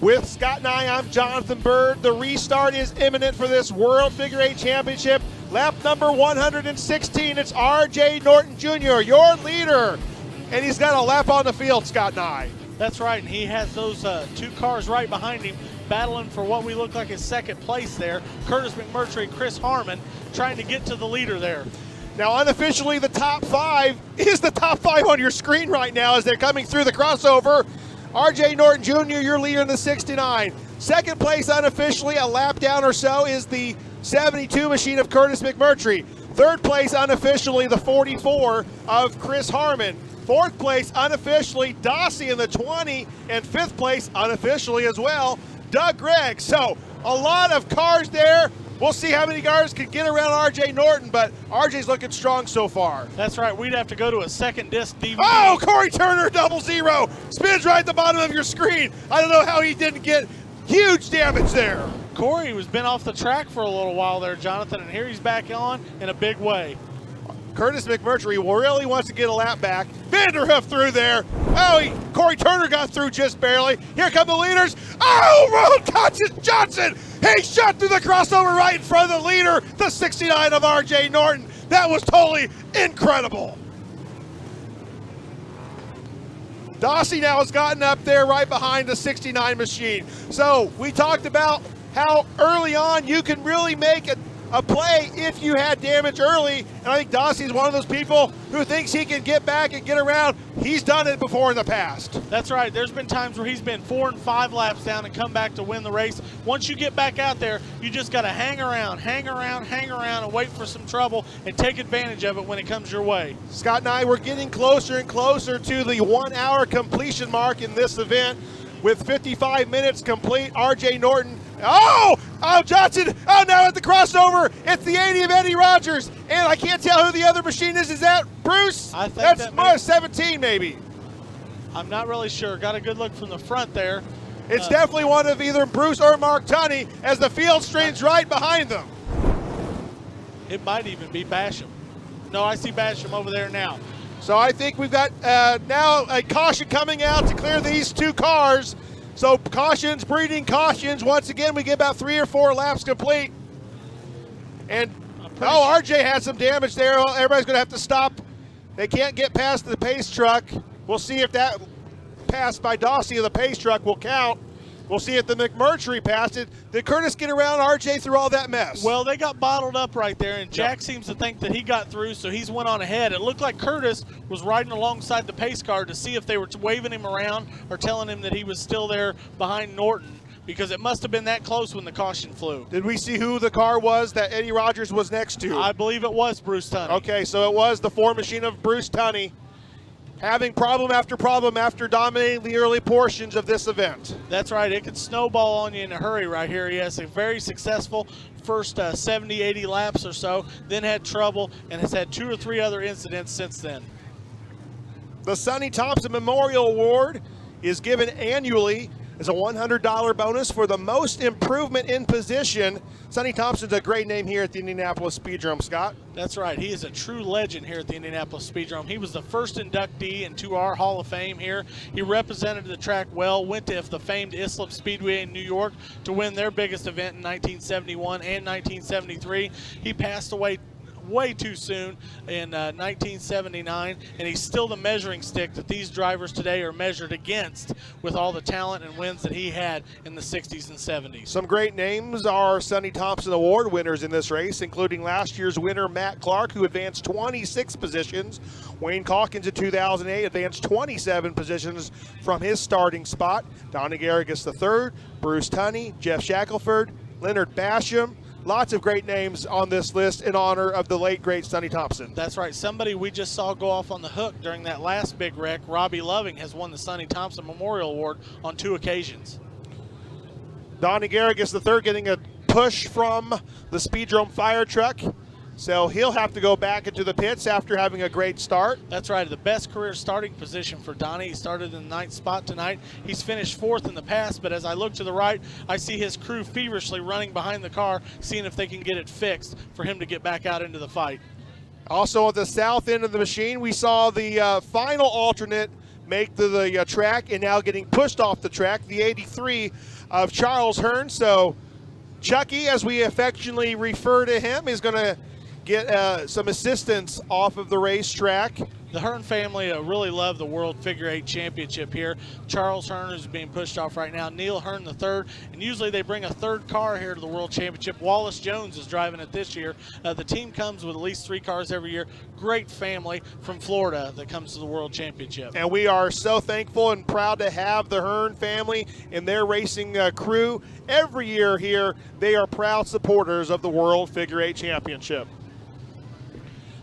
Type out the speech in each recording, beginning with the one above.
With Scott and I'm Jonathan Bird. The restart is imminent for this World Figure 8 Championship. Lap number 116, it's R.J. Norton Jr., your leader. And he's got a lap on the field, Scott and I. That's right, and he has those two cars right behind him battling for what we look like his second place there. Curtis McMurtry, Chris Harmon trying to get to the leader there. Now, unofficially, the top five is the top five on your screen right now as they're coming through the crossover. R.J. Norton Jr., your leader in the 69. Second place, unofficially, a lap down or so, is the 72 machine of Curtis McMurtry. Third place, unofficially, the 44 of Chris Harmon. Fourth place, unofficially, Dossie in the 20. And fifth place, unofficially as well, Doug Gregg. So, a lot of cars there. We'll see how many cars can get around R.J. Norton, but R.J.'s looking strong so far. That's right. We'd have to go to a second disc DVD. Oh, Corey Turner, 00. Spins right at the bottom of your screen. I don't know how he didn't get huge damage there. Corey has been off the track for a little while there, Jonathan, and here he's back on in a big way. Curtis McMurtry really wants to get a lap back. Vanderhoof through there. Oh, Corey Turner got through just barely. Here come the leaders. Oh, Road Johnson. He shot through the crossover right in front of the leader, the 69 of R.J. Norton. That was totally incredible. Dossie now has gotten up there right behind the 69 machine. So we talked about how early on you can really make a play if you had damage early, and I think Dossie is one of those people who thinks he can get back and get around. He's done it before in the past. That's right. There's been times where he's been 4 and 5 laps down and come back to win the race. Once you get back out there, you just got to hang around, and wait for some trouble and take advantage of it when it comes your way. Scott and I were getting closer and closer to the 1 hour completion mark in this event. With 55 minutes complete, R.J. Norton, Johnson, now at the crossover, it's the 80 of Eddie Rogers, and I can't tell who the other machine is. Is that Bruce? I think that's 17 maybe. I'm not really sure. Got a good look from the front there. It's definitely one of either Bruce or Mark Tunney as the field streams right behind them. It might even be Basham. No, I see Basham over there now. So I think we've got now a caution coming out to clear these two cars. So cautions breeding cautions. Once again, we get about 3 or 4 laps complete. And RJ had some damage there. Everybody's going to have to stop. They can't get past the pace truck. We'll see if that pass by Dossie of the pace truck will count. We'll see if the McMurtry passed it. Did Curtis get around RJ through all that mess? Well, they got bottled up right there, and Jack seems to think that he got through, so he's went on ahead. It looked like Curtis was riding alongside the pace car to see if they were waving him around or telling him that he was still there behind Norton, because it must have been that close when the caution flew. Did we see who the car was that Eddie Rogers was next to? I believe it was Bruce Tunney. Okay, so it was the 4 machine of Bruce Tunney, having problem after dominating the early portions of this event. That's right. It could snowball on you in a hurry right here. He has a very successful first 70, 80 laps or so, then had trouble and has had 2 or 3 other incidents since then. The Sonny Thompson Memorial Award is given annually as a $100 bonus for the most improvement in position. Sonny Thompson's a great name here at the Indianapolis Speedrome, Scott. That's right. He is a true legend here at the Indianapolis Speedrome. He was the first inductee into our Hall of Fame here. He represented the track well, went to the famed Islip Speedway in New York to win their biggest event in 1971 and 1973. He passed away way too soon in 1979, and he's still the measuring stick that these drivers today are measured against with all the talent and wins that he had in the 60s and 70s. Some great names are Sonny Thompson Award winners in this race, including last year's winner Matt Clark, who advanced 26 positions. Wayne Calkins in 2008 advanced 27 positions from his starting spot. Donnie Garrigus III, Bruce Tunney, Jeff Shackelford, Leonard Basham. Lots of great names on this list in honor of the late, great Sonny Thompson. That's right. Somebody we just saw go off on the hook during that last big wreck, Robbie Loving, has won the Sonny Thompson Memorial Award on 2 occasions. Donnie Garrigus III getting a push from the Speedrome fire truck. So he'll have to go back into the pits after having a great start. That's right. The best career starting position for Donnie. He started in the 9th spot tonight. He's finished 4th in the past, but as I look to the right, I see his crew feverishly running behind the car, seeing if they can get it fixed for him to get back out into the fight. Also at the south end of the machine, we saw the final alternate make the track, and now getting pushed off the track, the 83 of Charles Hearn. So Chucky, as we affectionately refer to him, is going to get some assistance off of the racetrack. The Hearn family really love the World Figure 8 Championship here. Charles Hearn is being pushed off right now. Neil Hearn III, and usually they bring a third car here to the World Championship. Wallace Jones is driving it this year. The team comes with at least 3 cars every year. Great family from Florida that comes to the World Championship. And we are so thankful and proud to have the Hearn family and their racing crew every year here. They are proud supporters of the World Figure 8 Championship.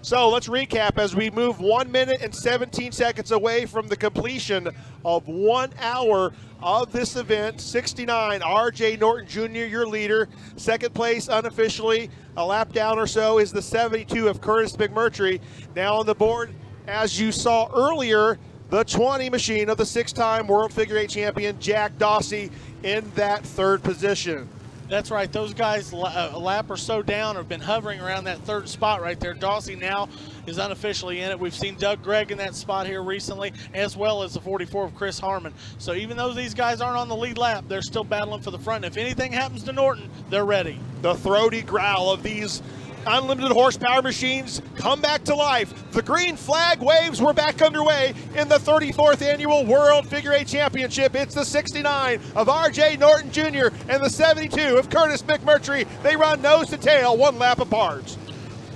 So let's recap as we move 1 minute and 17 seconds away from the completion of 1 hour of this event. 69, R.J. Norton Jr., your leader. Second place unofficially, a lap down or so, is the 72 of Curtis McMurtry. Now on the board, as you saw earlier, the 20 machine of the 6-time World Figure 8 champion, Jack Dawsey, in that third position. That's right. Those guys a lap or so down have been hovering around that third spot right there. Dawsey now is unofficially in it. We've seen Doug Gregg in that spot here recently, as well as the 44 of Chris Harmon. So even though these guys aren't on the lead lap, they're still battling for the front. If anything happens to Norton, they're ready. The throaty growl of these unlimited horsepower machines come back to life. The green flag waves were back underway in the 34th annual World Figure 8 Championship. It's the 69 of R.J. Norton Jr. and the 72 of Curtis McMurtry. They run nose to tail, 1 lap apart.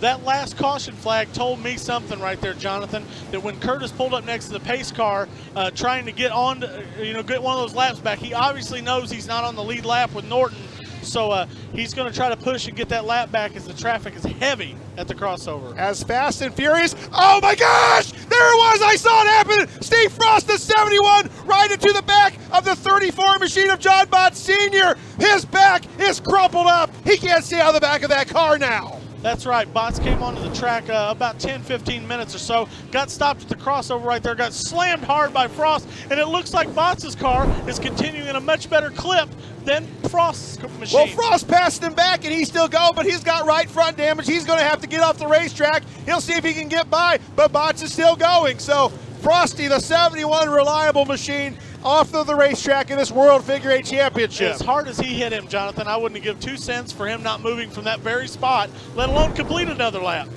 That last caution flag told me something right there, Jonathan, that when Curtis pulled up next to the pace car trying to get on, get one of those laps back, he obviously knows he's not on the lead lap with Norton. So he's going to try to push and get that lap back as the traffic is heavy at the crossover. As fast and furious. Oh my gosh! There it was! I saw it happen! Steve Frost, the 71, right into the back of the 34 machine of John Bott Sr. His back is crumpled up. He can't see out of the back of that car now. That's right. Botts came onto the track about 10-15 minutes or so, got stopped at the crossover right there, got slammed hard by Frost, and it looks like Botts' car is continuing in a much better clip than Frost's machine. Well, Frost passed him back, and he's still going, but he's got right front damage. He's going to have to get off the racetrack. He'll see if he can get by, but Botts is still going. So Frosty, the 71 reliable machine, off of the racetrack in this World Figure 8 Championship. As hard as he hit him, Jonathan, I wouldn't give 2 cents for him not moving from that very spot, let alone complete another lap.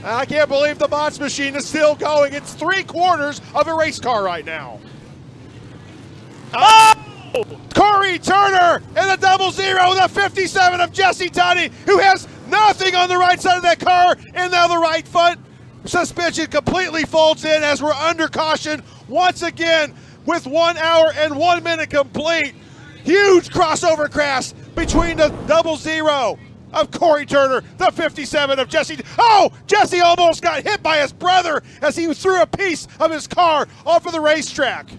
I can't believe the Botts machine is still going. It's 3/4 of a race car right now. Oh! Corey Turner and the 00, the 57 of Jesse Tunney, who has nothing on the right side of that car, and now the right front suspension completely folds in as we're under caution once again. With 1 hour and 1 minute complete. Huge crossover crash between the 00 of Corey Turner, the 57 of Jesse. Oh, Jesse almost got hit by his brother as he threw a piece of his car off of the racetrack.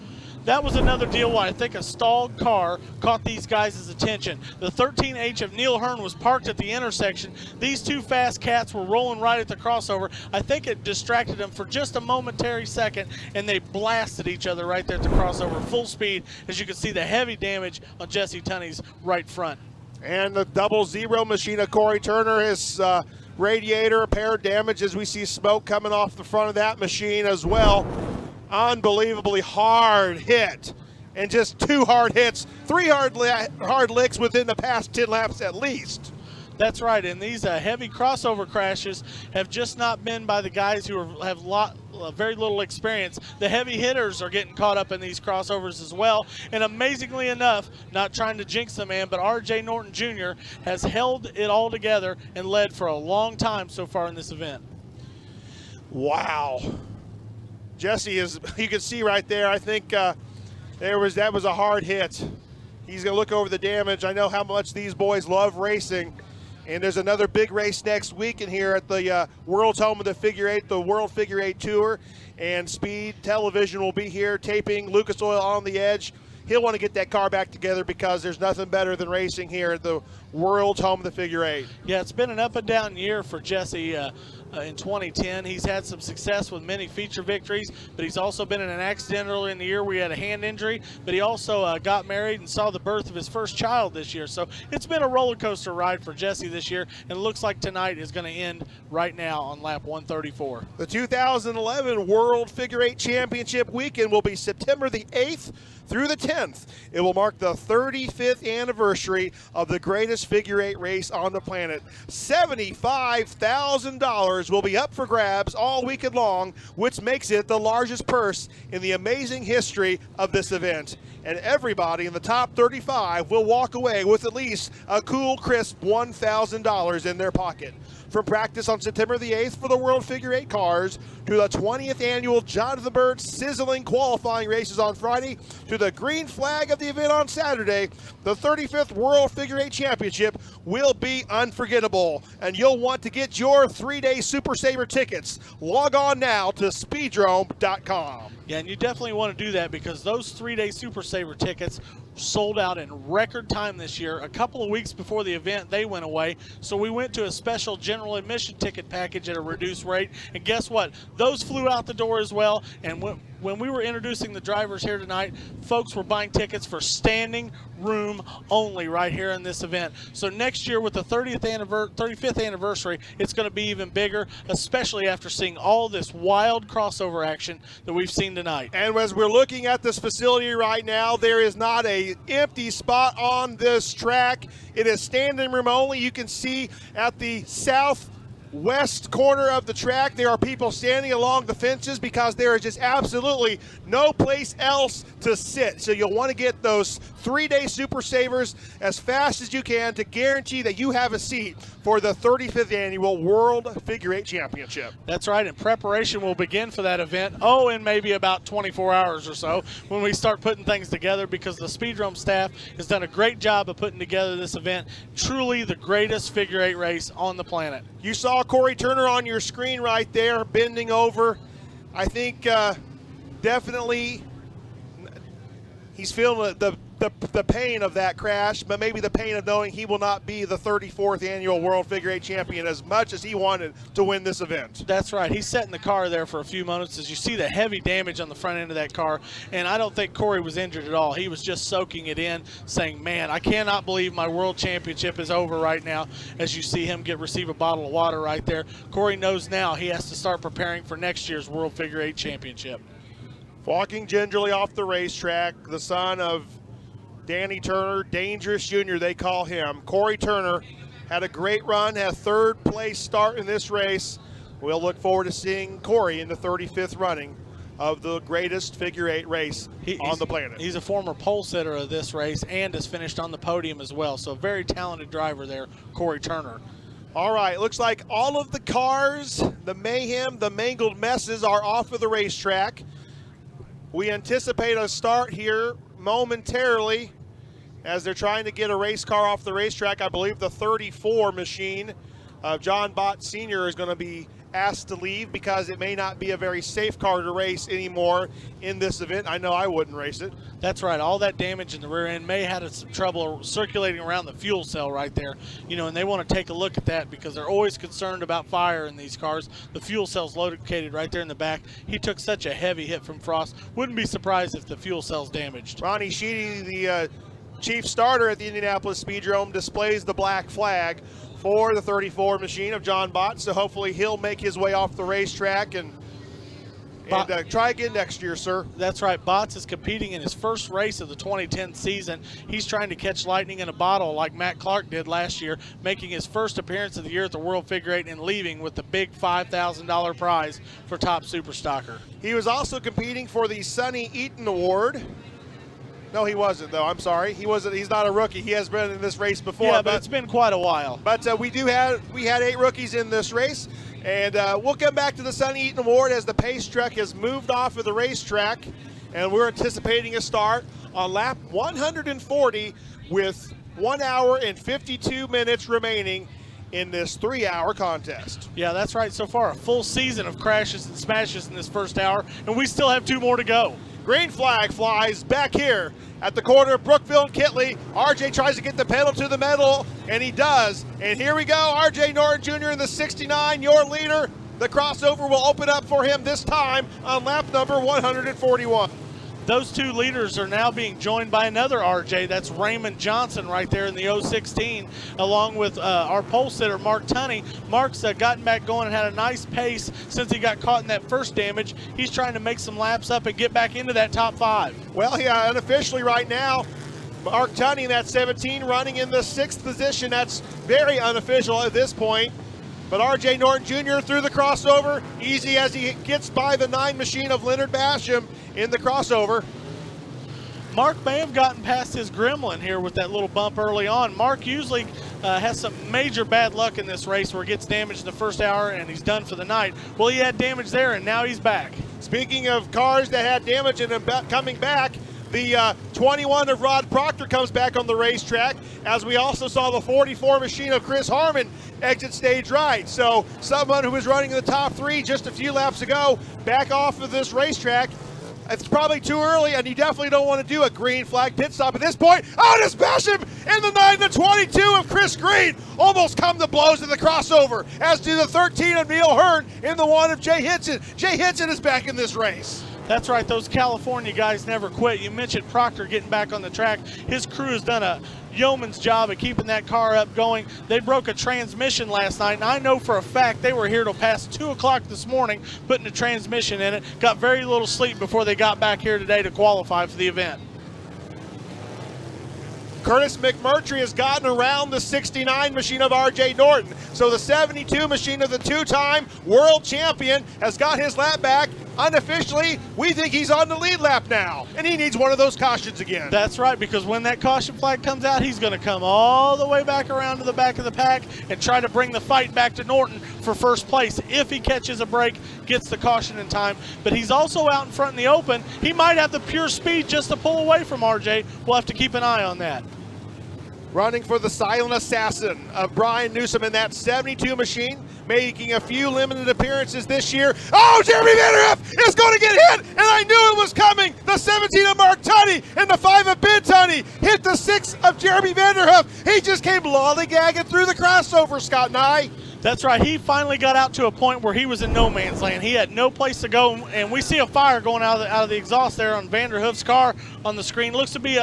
That was another deal why I think a stalled car caught these guys' attention. The 13H of Neil Hearn was parked at the intersection. These 2 fast cats were rolling right at the crossover. I think it distracted them for just a momentary second, and they blasted each other right there at the crossover full speed. As you can see, the heavy damage on Jesse Tunney's right front. And the 00 machine of Corey Turner, his radiator repair damage as we see smoke coming off the front of that machine as well. Unbelievably hard hit, and just 2 hard hits, 3 hard licks within the past 10 laps at least. That's right, and these heavy crossover crashes have just not been by the guys who have very little experience. The heavy hitters are getting caught up in these crossovers as well, and amazingly enough, not trying to jinx the man, but R.J. Norton Jr. has held it all together and led for a long time so far in this event. Wow. Jesse is, you can see right there, I think that was a hard hit. He's going to look over the damage. I know how much these boys love racing. And there's another big race next week in here at the World's Home of the Figure 8, the World Figure 8 Tour. And Speed Television will be here taping Lucas Oil on the Edge. He'll want to get that car back together because there's nothing better than racing here at the World's Home of the Figure 8. Yeah, it's been an up and down year for Jesse. in 2010. He's had some success with many feature victories, but he's also been in an accident earlier in the year where he had a hand injury, but he also got married and saw the birth of his first child this year. So it's been a roller coaster ride for Jesse this year, and it looks like tonight is going to end right now on lap 134. The 2011 World Figure 8 Championship weekend will be September the 8th through the 10th. It will mark the 35th anniversary of the greatest figure 8 race on the planet. $75,000 will be up for grabs all weekend long, which makes it the largest purse in the amazing history of this event. And everybody in the top 35 will walk away with at least a cool, crisp $1,000 in their pocket. From practice on September the 8th for the World Figure 8 cars, to the 20th annual Jonathan Byrd sizzling qualifying races on Friday, to the green flag of the event on Saturday, the 35th World Figure 8 Championship will be unforgettable. And you'll want to get your 3-day Super Saver tickets. Log on now to speedrome.com. Yeah, and you definitely want to do that because those 3-day Super Saver tickets sold out in record time this year. A couple of weeks before the event, they went away. So we went to a special general admission ticket package at a reduced rate. And guess what? Those flew out the door as well. And when we were introducing the drivers here tonight, folks were buying tickets for standing room only right here in this event. So next year with the 35th anniversary, it's going to be even bigger, especially after seeing all this wild crossover action that we've seen tonight. And as we're looking at this facility right now, there is not an empty spot on this track. It is standing room only. You can see at the southwest corner of the track, there are people standing along the fences because there is just absolutely no place else to sit. So you'll want to get those 3-day Super Savers as fast as you can to guarantee that you have a seat for the 35th annual World Figure 8 Championship. That's right, and preparation will begin for that event, in maybe about 24 hours or so when we start putting things together, because the Speedrome staff has done a great job of putting together this event. Truly the greatest figure 8 race on the planet. You saw Corey Turner on your screen right there, bending over. I think definitely he's feeling the pain of that crash, but maybe the pain of knowing he will not be the 34th annual World Figure 8 champion as much as he wanted to win this event. That's right. He's sat in the car there for a few moments as you see the heavy damage on the front end of that car, and I don't think Corey was injured at all. He was just soaking it in, saying, man, I cannot believe my world championship is over right now, as you see him receive a bottle of water right there. Corey knows now he has to start preparing for next year's World Figure 8 Championship. Walking gingerly off the racetrack, the son of Danny Turner, Dangerous Jr., they call him. Corey Turner had a great run, had a third-place start in this race. We'll look forward to seeing Corey in the 35th running of the greatest figure 8 race on the planet. He's a former pole sitter of this race and has finished on the podium as well. So a very talented driver there, Corey Turner. All right, looks like all of the cars, the mayhem, the mangled messes are off of the racetrack. We anticipate a start here momentarily as they're trying to get a race car off the racetrack. I believe the 34 machine of John Bott Sr. is going to be asked to leave because it may not be a very safe car to race anymore in this event. I know I wouldn't race it. That's right. All that damage in the rear end may have had some trouble circulating around the fuel cell right there. And they want to take a look at that because they're always concerned about fire in these cars. The fuel cell's located right there in the back. He took such a heavy hit from Frost. Wouldn't be surprised if the fuel cell's damaged. Ronnie Sheedy, the chief starter at the Indianapolis Speedrome, displays the black flag for the 34 machine of John Bott, so hopefully he'll make his way off the racetrack and try again next year, sir. That's right. Botts is competing in his first race of the 2010 season. He's trying to catch lightning in a bottle like Matt Clark did last year, making his first appearance of the year at the World Figure 8 and leaving with the big $5,000 prize for top super stocker. He was also competing for the Sonny Eaton Award. No, he wasn't, though. I'm sorry. He wasn't. He's not a rookie. He has been in this race before. Yeah, but it's been quite a while. But we had 8 rookies in this race, and we'll come back to the Sonny Eaton Award as the pace truck has moved off of the racetrack, and we're anticipating a start on lap 140 with 1 hour and 52 minutes remaining in this 3-hour contest. Yeah, that's right. So far, a full season of crashes and smashes in this first hour, and we still have 2 more to go. Green flag flies back here at the corner of Brookville and Kitley. RJ tries to get the pedal to the metal, and he does. And here we go, RJ Norton Jr. in the 69, your leader. The crossover will open up for him this time on lap number 141. Those two leaders are now being joined by another RJ. That's Raymond Johnson right there in the 016, along with our pole sitter, Mark Tunney. Mark's gotten back going and had a nice pace since he got caught in that first damage. He's trying to make some laps up and get back into that top 5. Well, yeah, unofficially right now, Mark Tunney in that 17 running in the 6th position. That's very unofficial at this point. But RJ Norton Jr. through the crossover, easy as he gets by the 9 machine of Leonard Basham in the crossover. Mark may have gotten past his gremlin here with that little bump early on. Mark usually has some major bad luck in this race where he gets damaged in the first hour and he's done for the night. Well, he had damage there and now he's back. Speaking of cars that had damage and coming back, the 21 of Rod Proctor comes back on the racetrack, as we also saw the 44 machine of Chris Harmon exit stage right. So someone who was running in the top 3 just a few laps ago back off of this racetrack. It's probably too early, and you definitely don't want to do a green flag pit stop at this point. Oh, just bash him in the 9 to 22 of Chris Green. Almost come to blows in the crossover, as do the 13 of Neil Hearn in the 1 of Jay Hinton. Jay Hinton is back in this race. That's right, those California guys never quit. You mentioned Proctor getting back on the track. His crew has done a yeoman's job of keeping that car up going. They broke a transmission last night, and I know for a fact they were here till past 2 o'clock this morning putting a transmission in it. Got very little sleep before they got back here today to qualify for the event. Curtis McMurtry has gotten around the 69 machine of RJ Norton. So the 72 machine of the 2-time world champion has got his lap back. Unofficially, we think he's on the lead lap now, and he needs one of those cautions again. That's right, because when that caution flag comes out, he's going to come all the way back around to the back of the pack and try to bring the fight back to Norton for first place. If he catches a break, gets the caution in time, but he's also out in front in the open. He might have the pure speed just to pull away from RJ. We'll have to keep an eye on that. Running for the silent assassin of Brian Newsom in that 72 machine, making a few limited appearances this year. Oh, Jeremy Vanderhoof is going to get hit, and I knew it was coming. The 17 of Mark Tunney and the 5 of Ben Tunney hit the 6 of Jeremy Vanderhoof. He just came lollygagging through the crossover, Scott Nye. That's right. He finally got out to a point where he was in no man's land. He had no place to go, and we see a fire going out of the exhaust there on Vanderhoof's car on the screen. Looks to be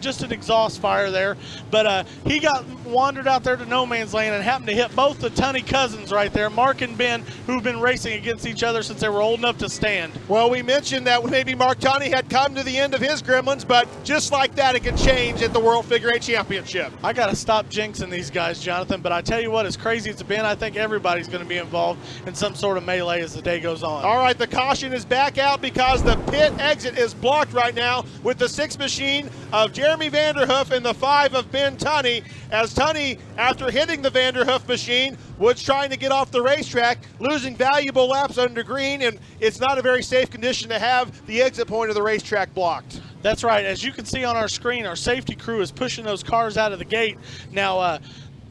just an exhaust fire there, but he got wandered out there to no man's land and happened to hit both the Tunney cousins right there, Mark and Ben, who've been racing against each other since they were old enough to stand. Well, we mentioned that maybe Mark Tunney had come to the end of his gremlins, but just like that, it can change at the World Figure 8 Championship. I got to stop jinxing these guys, Jonathan, but I tell you what, as crazy as it's been, I think everybody's going to be involved in some sort of melee as the day goes on. All right, the caution is back out because the pit exit is blocked right now with the 6 machine of Jeremy Vanderhoof and the 5 of Ben Tunney, as Tunney, after hitting the Vanderhoof machine, was trying to get off the racetrack, losing valuable laps under green, and it's not a very safe condition to have the exit point of the racetrack blocked. That's right. As you can see on our screen, our safety crew is pushing those cars out of the gate. Now,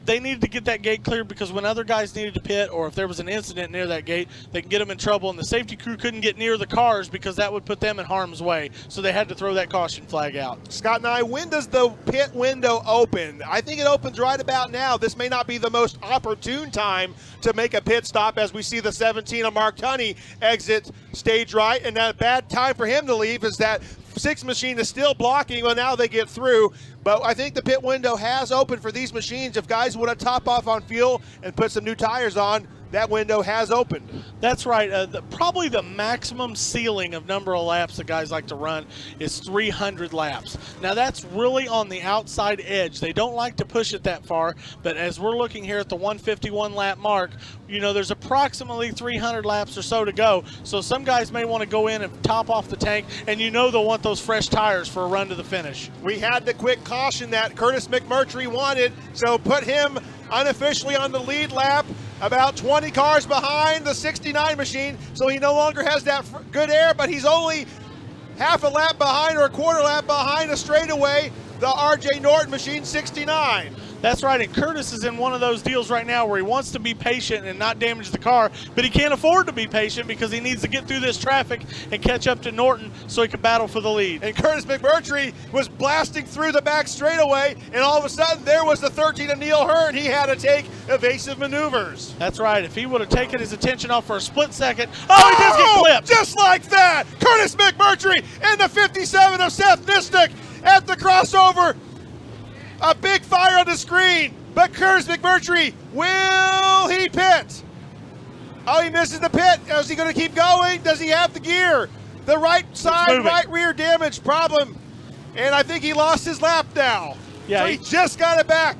they needed to get that gate cleared because when other guys needed to pit, or if there was an incident near that gate, they can get them in trouble, and the safety crew couldn't get near the cars because that would put them in harm's way. So they had to throw that caution flag out. Scott and I, when does the pit window open? I think it opens right about now. This may not be the most opportune time to make a pit stop, as we see the 17 of Mark Tunney exit stage right, and a bad time for him to leave is that 6 machine is still blocking. Well, now they get through, but I think the pit window has opened for these machines. If guys want to top off on fuel and put some new tires on, that window has opened. That's right. Probably the maximum ceiling of number of laps that guys like to run is 300 laps. Now, that's really on the outside edge. They don't like to push it that far, but as we're looking here at the 151 lap mark, you know, there's approximately 300 laps or so to go. So some guys may want to go in and top off the tank, and you know they'll want those fresh tires for a run to the finish. We had the quick caution that Curtis McMurtry wanted, so put him unofficially on the lead lap, about 20 cars behind the 69 machine, so he no longer has that good air, but he's only half a lap behind or a quarter lap behind a straightaway, the RJ Norton machine 69. That's right, and Curtis is in one of those deals right now where he wants to be patient and not damage the car, but he can't afford to be patient because he needs to get through this traffic and catch up to Norton so he can battle for the lead. And Curtis McMurtry was blasting through the back straightaway, and all of a sudden there was the 13 of Neil Hearn. He had to take evasive maneuvers. That's right. If he would have taken his attention off for a split second, he does get clipped. Just like that, Curtis McMurtry in the 57 of Seth Nistick at the crossover. A big fire on the screen, but Curtis McMurtry, will he pit? Oh, he misses the pit. Is he going to keep going? Does he have the gear? The right side, right rear damage problem. And I think he lost his lap now. Yeah, so he just got it back.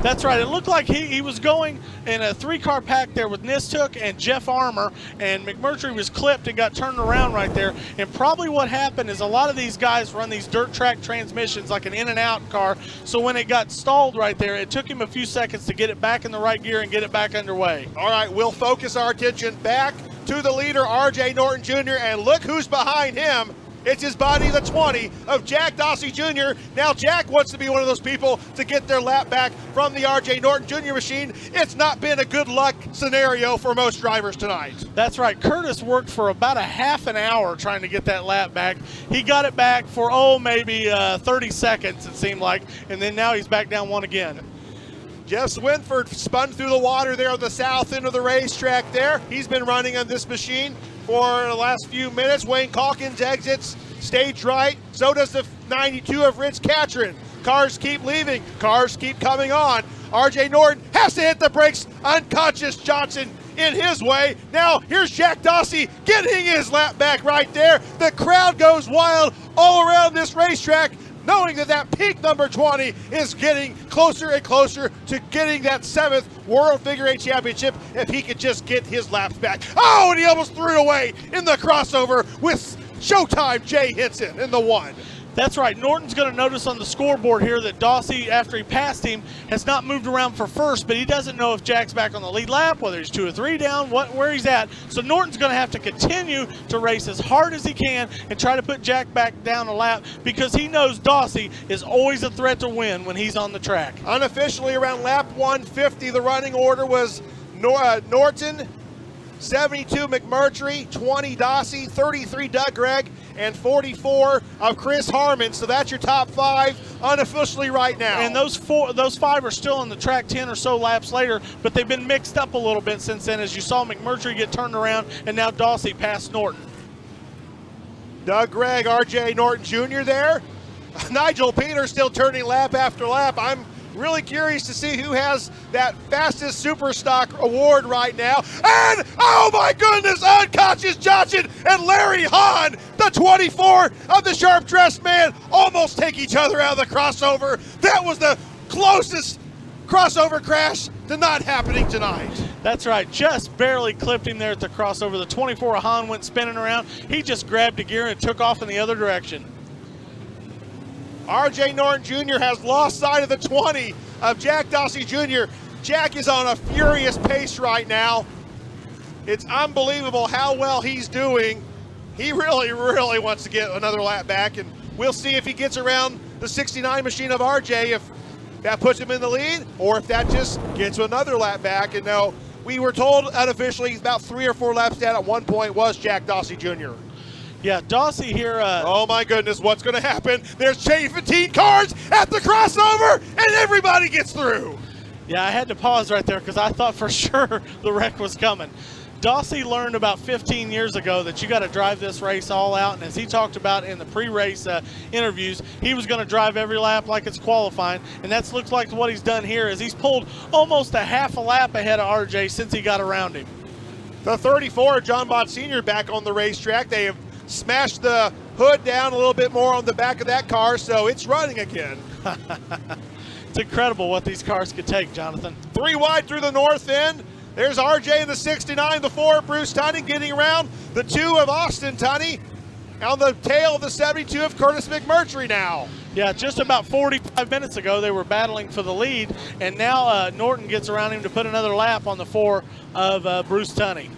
That's right. It looked like he was going in a 3-car pack there with Nistook and Jeff Armour, and McMurtry was clipped and got turned around right there. And probably what happened is a lot of these guys run these dirt track transmissions like an in and out car, so when it got stalled right there, it took him a few seconds to get it back in the right gear and get it back underway. All right, we'll focus our attention back to the leader, R.J. Norton Jr., and look who's behind him. It's his body, the 20 of Jack Dossie Jr. Now Jack wants to be one of those people to get their lap back from the R.J. Norton Jr. machine. It's not been a good luck scenario for most drivers tonight. That's right. Curtis worked for about a half an hour trying to get that lap back. He got it back for, maybe 30 seconds, it seemed like, and then now he's back down one again. Jeff Swinford spun through the water there on the south end of the racetrack there. He's been running on this machine for the last few minutes. Wayne Calkins exits stage right. So does the 92 of Rich Catron. Cars keep leaving. Cars keep coming on. R.J. Norton has to hit the brakes. Unconscious Johnson in his way. Now here's Jack Dossie getting his lap back right there. The crowd goes wild all around this racetrack, knowing that peak number 20 is getting closer and closer to getting that 7th World Figure 8 Championship if he could just get his laps back. Oh, and he almost threw it away in the crossover with Showtime Jay Hinson in the 1. That's right. Norton's going to notice on the scoreboard here that Dossie, after he passed him, has not moved around for first, but he doesn't know if Jack's back on the lead lap, whether he's 2 or 3 down, where he's at. So Norton's going to have to continue to race as hard as he can and try to put Jack back down a lap because he knows Dossie is always a threat to win when he's on the track. Unofficially around lap 150, the running order was Norton, 72 McMurtry, 20 Dossie, 33 Doug Gregg, and 44 of Chris Harmon. So that's your top 5 unofficially right now. And those 5 are still on the track 10 or so laps later, but they've been mixed up a little bit since then, as you saw McMurtry get turned around and now Dossie passed Norton. Doug Gregg, R.J. Norton Jr. there. Nigel Peters still turning lap after lap. I'm really curious to see who has that fastest super stock award right now. And, oh my goodness, Unconscious Johnson and Larry Hahn, the 24 of the Sharp Dressed Man, almost take each other out of the crossover. That was the closest crossover crash to not happening tonight. That's right, just barely clipped him there at the crossover. The 24 of Hahn went spinning around. He just grabbed a gear and took off in the other direction. R.J. Norton Jr. has lost sight of the 20 of Jack Dossie Jr. Jack is on a furious pace right now. It's unbelievable how well he's doing. He really, really wants to get another lap back, and we'll see if he gets around the 69 machine of R.J., if that puts him in the lead, or if that just gets another lap back. And now, we were told unofficially about 3 or 4 laps down at one point was Jack Dossie Jr. Yeah, Dossie here. Oh my goodness, what's going to happen? There's J15 cars at the crossover, and everybody gets through. Yeah, I had to pause right there because I thought for sure the wreck was coming. Dossie learned about 15 years ago that you got to drive this race all out, and as he talked about in the pre-race interviews, he was going to drive every lap like it's qualifying, and that looks like what he's done here is he's pulled almost a half a lap ahead of RJ since he got around him. The 34, John Bott Sr., back on the racetrack. They have smashed the hood down a little bit more on the back of that car, so it's running again. It's incredible what these cars could take, Jonathan. 3 wide through the north end. There's RJ in the 69, the 4 of Bruce Tunney getting around, the 2 of Austin Tunney, on the tail of the 72 of Curtis McMurtry now. Yeah, just about 45 minutes ago they were battling for the lead, and now Norton gets around him to put another lap on the 4 of Bruce Tunney.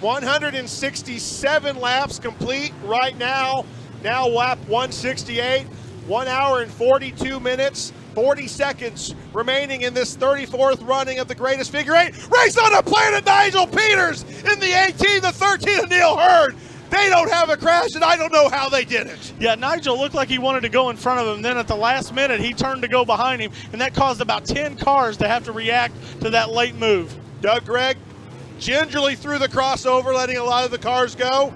167 laps complete right now. Now lap 168, 1 hour and 42 minutes, 40 seconds remaining in this 34th running of the greatest figure eight. Race on the planet, Nigel Peters in the 18, the 13 of Neil Hurd. They don't have a crash, and I don't know how they did it. Yeah, Nigel looked like he wanted to go in front of him. Then at the last minute, he turned to go behind him, and that caused about 10 cars to have to react to that late move. Doug Gregg gingerly through the crossover, letting a lot of the cars go.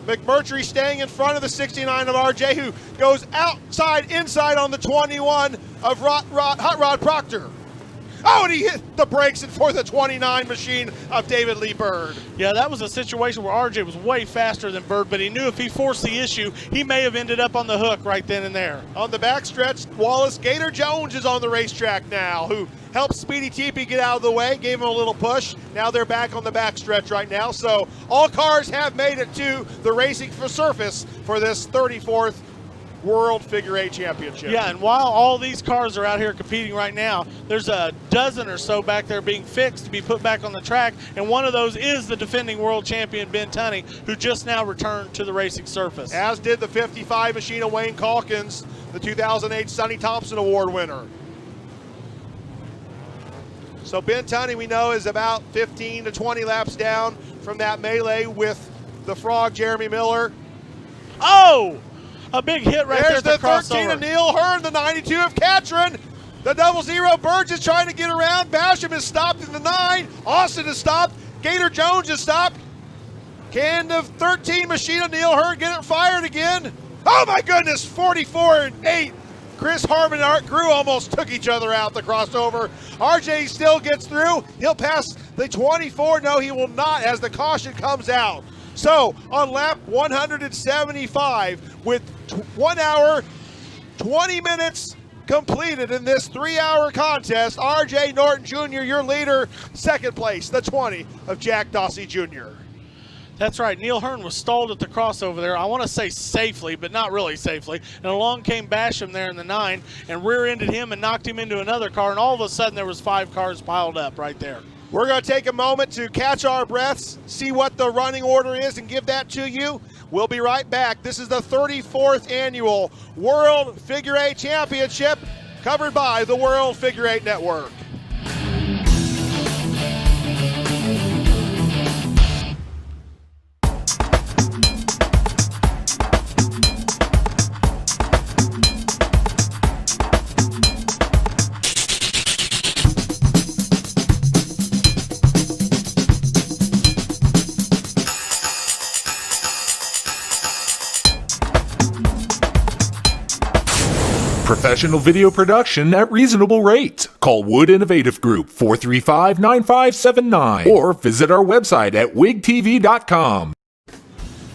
McMurtry staying in front of the 69 of RJ, who goes outside, inside on the 21 of Hot Rod Proctor. Oh, and he hit the brakes for the 29 machine of David Lee Bird. Yeah, that was a situation where RJ was way faster than Bird, but he knew if he forced the issue, he may have ended up on the hook right then and there. On the backstretch, Wallace Gator Jones is on the racetrack now, who helped Speedy Teepee get out of the way, gave him a little push. Now they're back on the backstretch right now. So all cars have made it to the racing for surface for this 34th World Figure Eight Championship. Yeah, and while all these cars are out here competing right now, there's a dozen or so back there being fixed to be put back on the track, and one of those is the defending world champion Ben Tunney, who just now returned to the racing surface. As did the 55 machine of Wayne Calkins, the 2008 Sonny Thompson Award winner. So Ben Tunney, we know, is about 15 to 20 laps down from that melee with the Frog, Jeremy Miller. Oh! A big hit right There's there at the crossover. 13 of Neil Hurd, the 92 of Catron. The 00 Burge is trying to get around. Basham is stopped in the 9. Austin is stopped. Gator Jones is stopped. Can the 13 machine of Neil Hurd get it fired again? Oh my goodness, 44 and 8. Chris Harmon and Art Grew almost took each other out the crossover. RJ still gets through. He'll pass the 24. No, he will not as the caution comes out. So on lap 175 with 1 hour, 20 minutes completed in this 3-hour contest, RJ Norton Jr., your leader, second place, the 20 of Jack Dossie Jr. That's right. Neil Hurd was stalled at the crossover there. I want to say safely, but not really safely. And along came Basham there in the 9 and rear-ended him and knocked him into another car. And all of a sudden, there was 5 cars piled up right there. We're going to take a moment to catch our breaths, see what the running order is, and give that to you. We'll be right back. This is the 34th Annual World Figure Eight Championship, covered by the World Figure Eight Network. Professional video production at reasonable rates. Call Wood Innovative Group 435-9579 or visit our website at wigtv.com.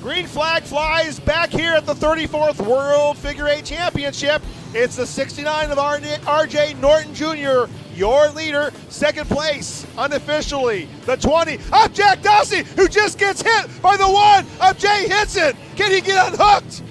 Green flag flies back here at the 34th World Figure Eight Championship. It's the 69 of RJ Norton Jr., your leader. Second place, unofficially, the 20 of Jack Dossie, who just gets hit by the 1 of Jay Hinson. Can he get unhooked?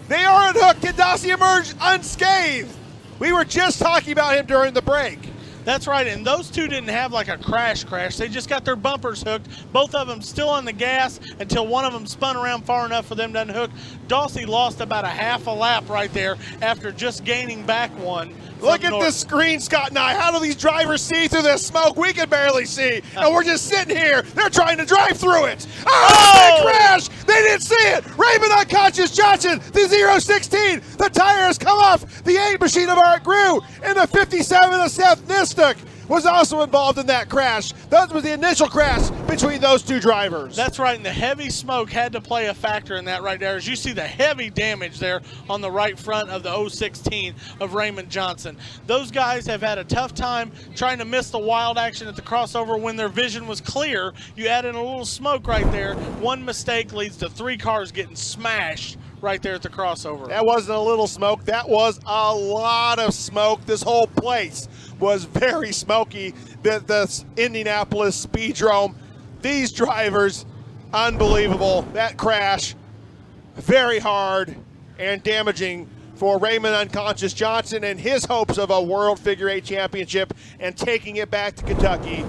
They are unhooked. Can Dossie emerge unscathed? We were just talking about him during the break. That's right, and those two didn't have like a crash. They just got their bumpers hooked. Both of them still on the gas until one of them spun around far enough for them to unhook. Dossie lost about a half a lap right there after just gaining back one. Look at this screen, Scott and I. How do these drivers see through this smoke? We can barely see, and we're just sitting here. They're trying to drive through it. Oh, big crash! They didn't see it. Raymond unconscious Johnson, the 016. The tire has come off the 8 machine of Art Grew, and the 57 of Seth Nistuck was also involved in that crash. That was the initial crash between those two drivers. That's right, and the heavy smoke had to play a factor in that right there. As you see the heavy damage there on the right front of the 016 of Raymond Johnson. Those guys have had a tough time trying to miss the wild action at the crossover when their vision was clear. You add in a little smoke right there. One mistake leads to 3 cars getting smashed right there at the crossover. That wasn't a little smoke. That was a lot of smoke. This whole place was very smoky. The Indianapolis Speedrome. These drivers, unbelievable. That crash, very hard and damaging for Raymond Unconscious Johnson and his hopes of a World Figure Eight Championship and taking it back to Kentucky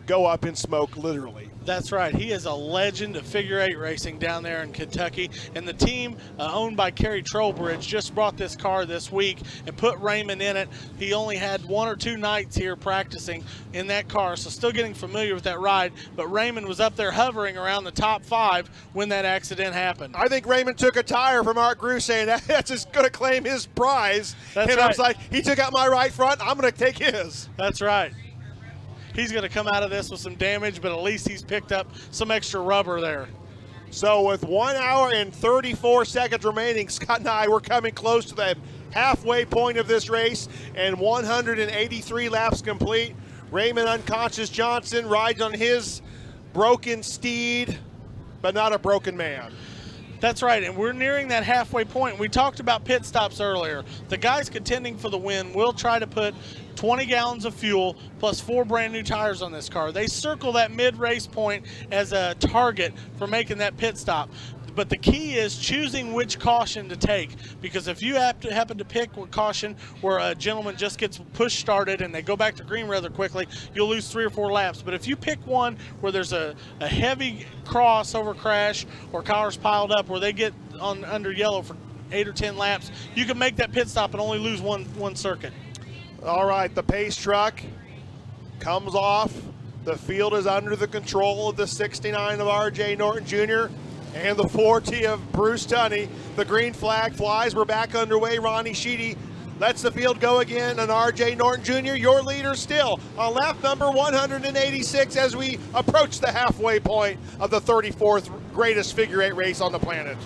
go up in smoke, literally. That's right. He is a legend of figure eight racing down there in Kentucky. And the team owned by Kerry Trowbridge just brought this car this week and put Raymond in it. He only had 1 or 2 nights here practicing in that car, so still getting familiar with that ride. But Raymond was up there hovering around the top 5 when that accident happened. I think Raymond took a tire from Art Grew saying that's just going to claim his prize. That's and right. I was like, he took out my right front, I'm going to take his. That's right. He's going to come out of this with some damage, but at least he's picked up some extra rubber there. So with 1 hour and 34 seconds remaining, Scott and I were coming close to the halfway point of this race, and 183 laps complete. Raymond Unconscious Johnson rides on his broken steed, but not a broken man. That's right, and we're nearing that halfway point. We talked about pit stops earlier. The guys contending for the win will try to put 20 gallons of fuel plus 4 brand new tires on this car. They circle that mid-race point as a target for making that pit stop. But the key is choosing which caution to take, because if you happen to pick a caution where a gentleman just gets push started and they go back to green rather quickly, you'll lose 3 or 4 laps. But if you pick one where there's a heavy crossover crash or cars piled up where they get on under yellow for 8 or 10 laps, you can make that pit stop and only lose one circuit. All right, the pace truck comes off. The field is under the control of the 69 of R.J. Norton Jr. and the 40 of Bruce Tunney. The green flag flies. We're back underway. Ronnie Sheedy lets the field go again, and R.J. Norton Jr., your leader still on lap number 186 as we approach the halfway point of the 34th greatest figure eight race on the planet.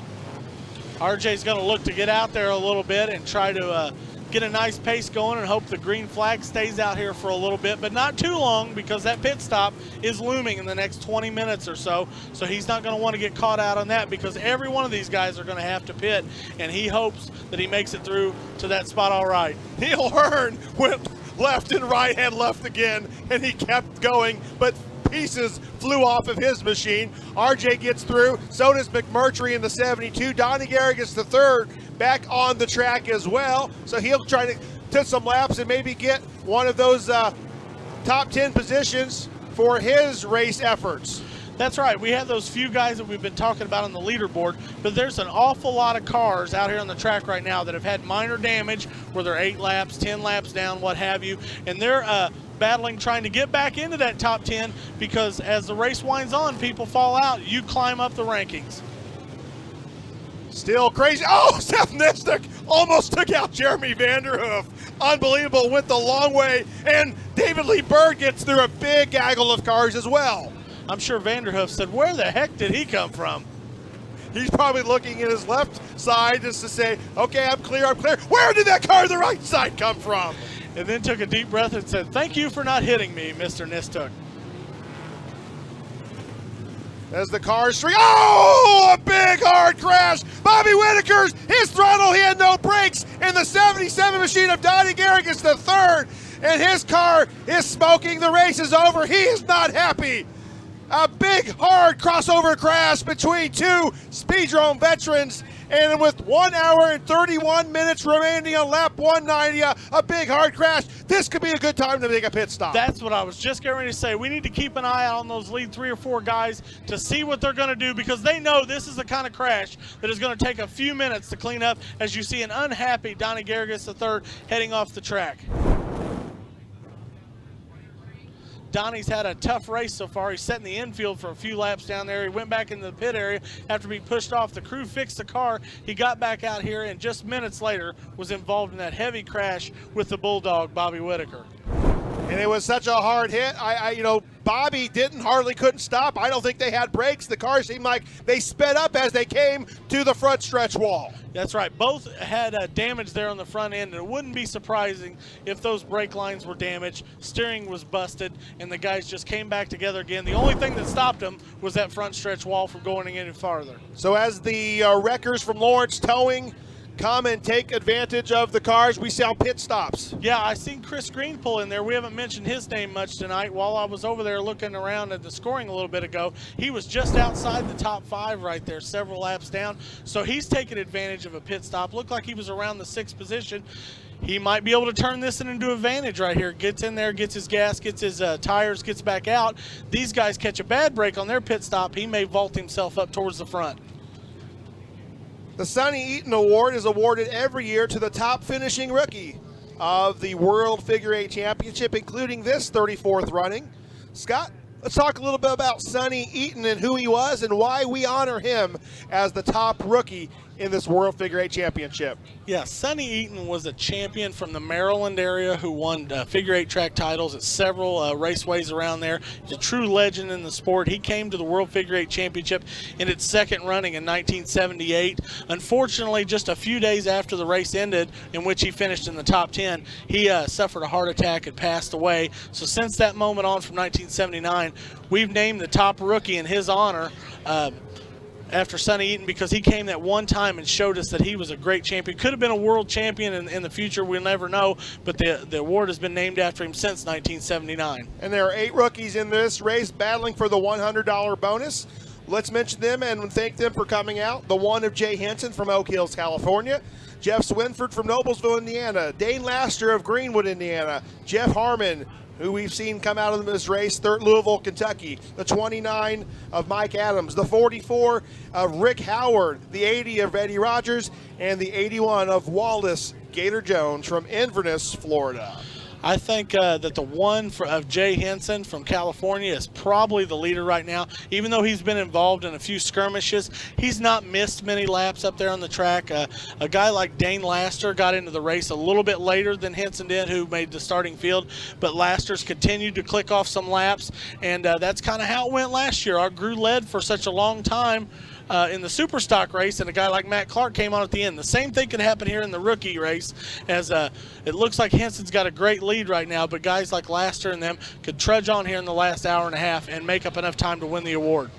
RJ's going to look to get out there a little bit and try to get a nice pace going and hope the green flag stays out here for a little bit, but not too long, because that pit stop is looming in the next 20 minutes or so. So he's not going to want to get caught out on that, because every one of these guys are going to have to pit, and he hopes that he makes it through to that spot all right. Neil Hearn went left and right and left again, and he kept going, but pieces flew off of his machine. RJ gets through, so does McMurtry in the 72. Donnie Garrigus the third back on the track as well, so he'll try to some laps and maybe get one of those top 10 positions for his race efforts. That's right. We have those few guys that we've been talking about on the leaderboard, but there's an awful lot of cars out here on the track right now that have had minor damage, where they're 8 laps, 10 laps down, what have you, and they're battling, trying to get back into that top 10, because as the race winds on, people fall out. You climb up the rankings. Still crazy. Oh, Seth Nistick almost took out Jeremy Vanderhoof. Unbelievable, went the long way, and David Lee Bird gets through a big gaggle of cars as well. I'm sure Vanderhoof said, where the heck did he come from? He's probably looking at his left side just to say, okay, I'm clear, I'm clear. Where did that car on the right side come from? And then took a deep breath and said, thank you for not hitting me, Mr. Nistick. As the cars streak, oh, a big hard crash. Bobby Whitaker's, his throttle, he had no brakes, and the 77 machine of Donnie Garrigus the third, and his car is smoking. The race is over. He is not happy. A big, hard crossover crash between two Speedrome veterans, and with 1 hour and 31 minutes remaining on lap 190, a big, hard crash. This could be a good time to make a pit stop. That's what I was just getting ready to say. We need to keep an eye out on those lead 3 or 4 guys to see what they're going to do, because they know this is the kind of crash that is going to take a few minutes to clean up, as you see an unhappy Donnie Garrigus III heading off the track. Donnie's had a tough race so far. He's set in the infield for a few laps down there. He went back into the pit area after being pushed off. The crew fixed the car. He got back out here, and just minutes later was involved in that heavy crash with the Bulldog, Bobby Whitaker. And it was such a hard hit. Bobby couldn't stop. I don't think they had brakes. The car seemed like they sped up as they came to the front stretch wall. That's right. Both had damage there on the front end, and it wouldn't be surprising if those brake lines were damaged, steering was busted, and the guys just came back together again. The only thing that stopped them was that front stretch wall from going any farther. So as the wreckers from Lawrence Towing come and take advantage of the cars. We saw pit stops. Yeah, I seen Chris Green pull in there. We haven't mentioned his name much tonight. While I was over there looking around at the scoring a little bit ago, he was just outside the top 5 right there, several laps down. So he's taking advantage of a pit stop. Looked like he was around the 6th position. He might be able to turn this into advantage right here. Gets in there, gets his gas, gets his tires, gets back out. These guys catch a bad break on their pit stop. He may vault himself up towards the front. The Sonny Eaton Award is awarded every year to the top finishing rookie of the World Figure 8 Championship, including this 34th running. Scott, let's talk a little bit about Sonny Eaton and who he was and why we honor him as the top rookie in this World Figure 8 Championship. Yeah, Sonny Eaton was a champion from the Maryland area who won figure 8 track titles at several raceways around there. He's a true legend in the sport. He came to the World Figure 8 Championship in its 2nd running in 1978. Unfortunately, just a few days after the race ended, in which he finished in the top 10, he suffered a heart attack and passed away. So since that moment on from 1979, we've named the top rookie in his honor after Sonny Eaton, because he came that one time and showed us that he was a great champion. Could have been a world champion in the future, we'll never know, but the award has been named after him since 1979. And there are 8 rookies in this race battling for the $100 bonus. Let's mention them and thank them for coming out. The one of Jay Henson from Oak Hills, California. Jeff Swinford from Noblesville, Indiana. Dane Laster of Greenwood, Indiana. Jeff Harmon, who we've seen come out of this race, Louisville, Kentucky. The 29 of Mike Adams, the 44 of Rick Howard, the 80 of Eddie Rogers, and the 81 of Wallace Gator Jones from Inverness, Florida. I think that the one of Jay Henson from California is probably the leader right now. Even though he's been involved in a few skirmishes, he's not missed many laps up there on the track. A guy like Dane Laster got into the race a little bit later than Henson did, who made the starting field, but Laster's continued to click off some laps, and that's kind of how it went last year. Our Gru led for such a long time in the super stock race, and a guy like Matt Clark came on at the end. The same thing could happen here in the rookie race, as it looks like Henson's got a great lead right now, but guys like Laster and them could trudge on here in the last hour and a half and make up enough time to win the award.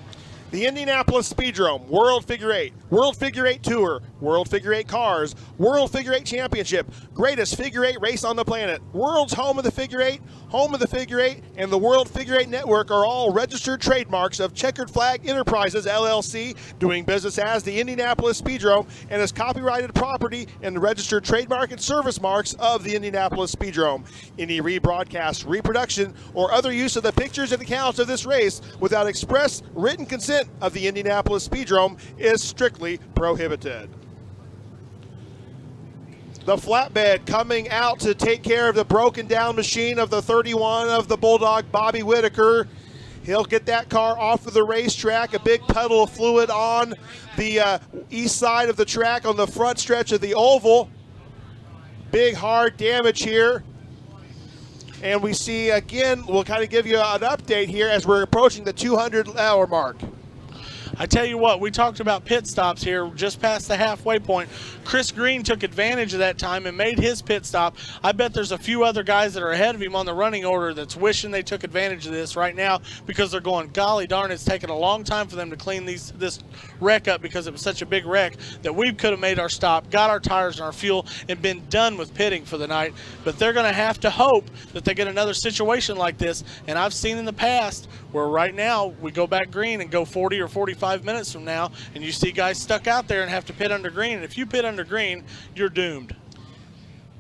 The Indianapolis Speedrome, World Figure 8, World Figure 8 Tour, World Figure 8 Cars, World Figure 8 Championship, greatest Figure 8 race on the planet, world's home of the Figure 8, home of the Figure 8, and the World Figure 8 Network are all registered trademarks of Checkered Flag Enterprises, LLC, doing business as the Indianapolis Speedrome, and is copyrighted property and registered trademark and service marks of the Indianapolis Speedrome. Any rebroadcast, reproduction, or other use of the pictures and accounts of this race without express written consent of the Indianapolis Speedrome is strictly prohibited. The flatbed coming out to take care of the broken down machine of the 31 of the Bulldog, Bobby Whitaker. He'll get that car off of the racetrack. A big puddle of fluid on the east side of the track on the front stretch of the oval. Big hard damage here. And we see again, we'll kind of give you an update here as we're approaching the 200-hour mark. I tell you what, we talked about pit stops here just past the halfway point. Chris Green took advantage of that time and made his pit stop. I bet there's a few other guys that are ahead of him on the running order that's wishing they took advantage of this right now, because they're going, golly darn, it's taken a long time for them to clean this wreck up, because it was such a big wreck that we could have made our stop, got our tires and our fuel, and been done with pitting for the night. But they're going to have to hope that they get another situation like this. And I've seen in the past where right now we go back green and go 40 or 45 minutes from now, and you see guys stuck out there and have to pit under green. And if you pit under green, you're doomed.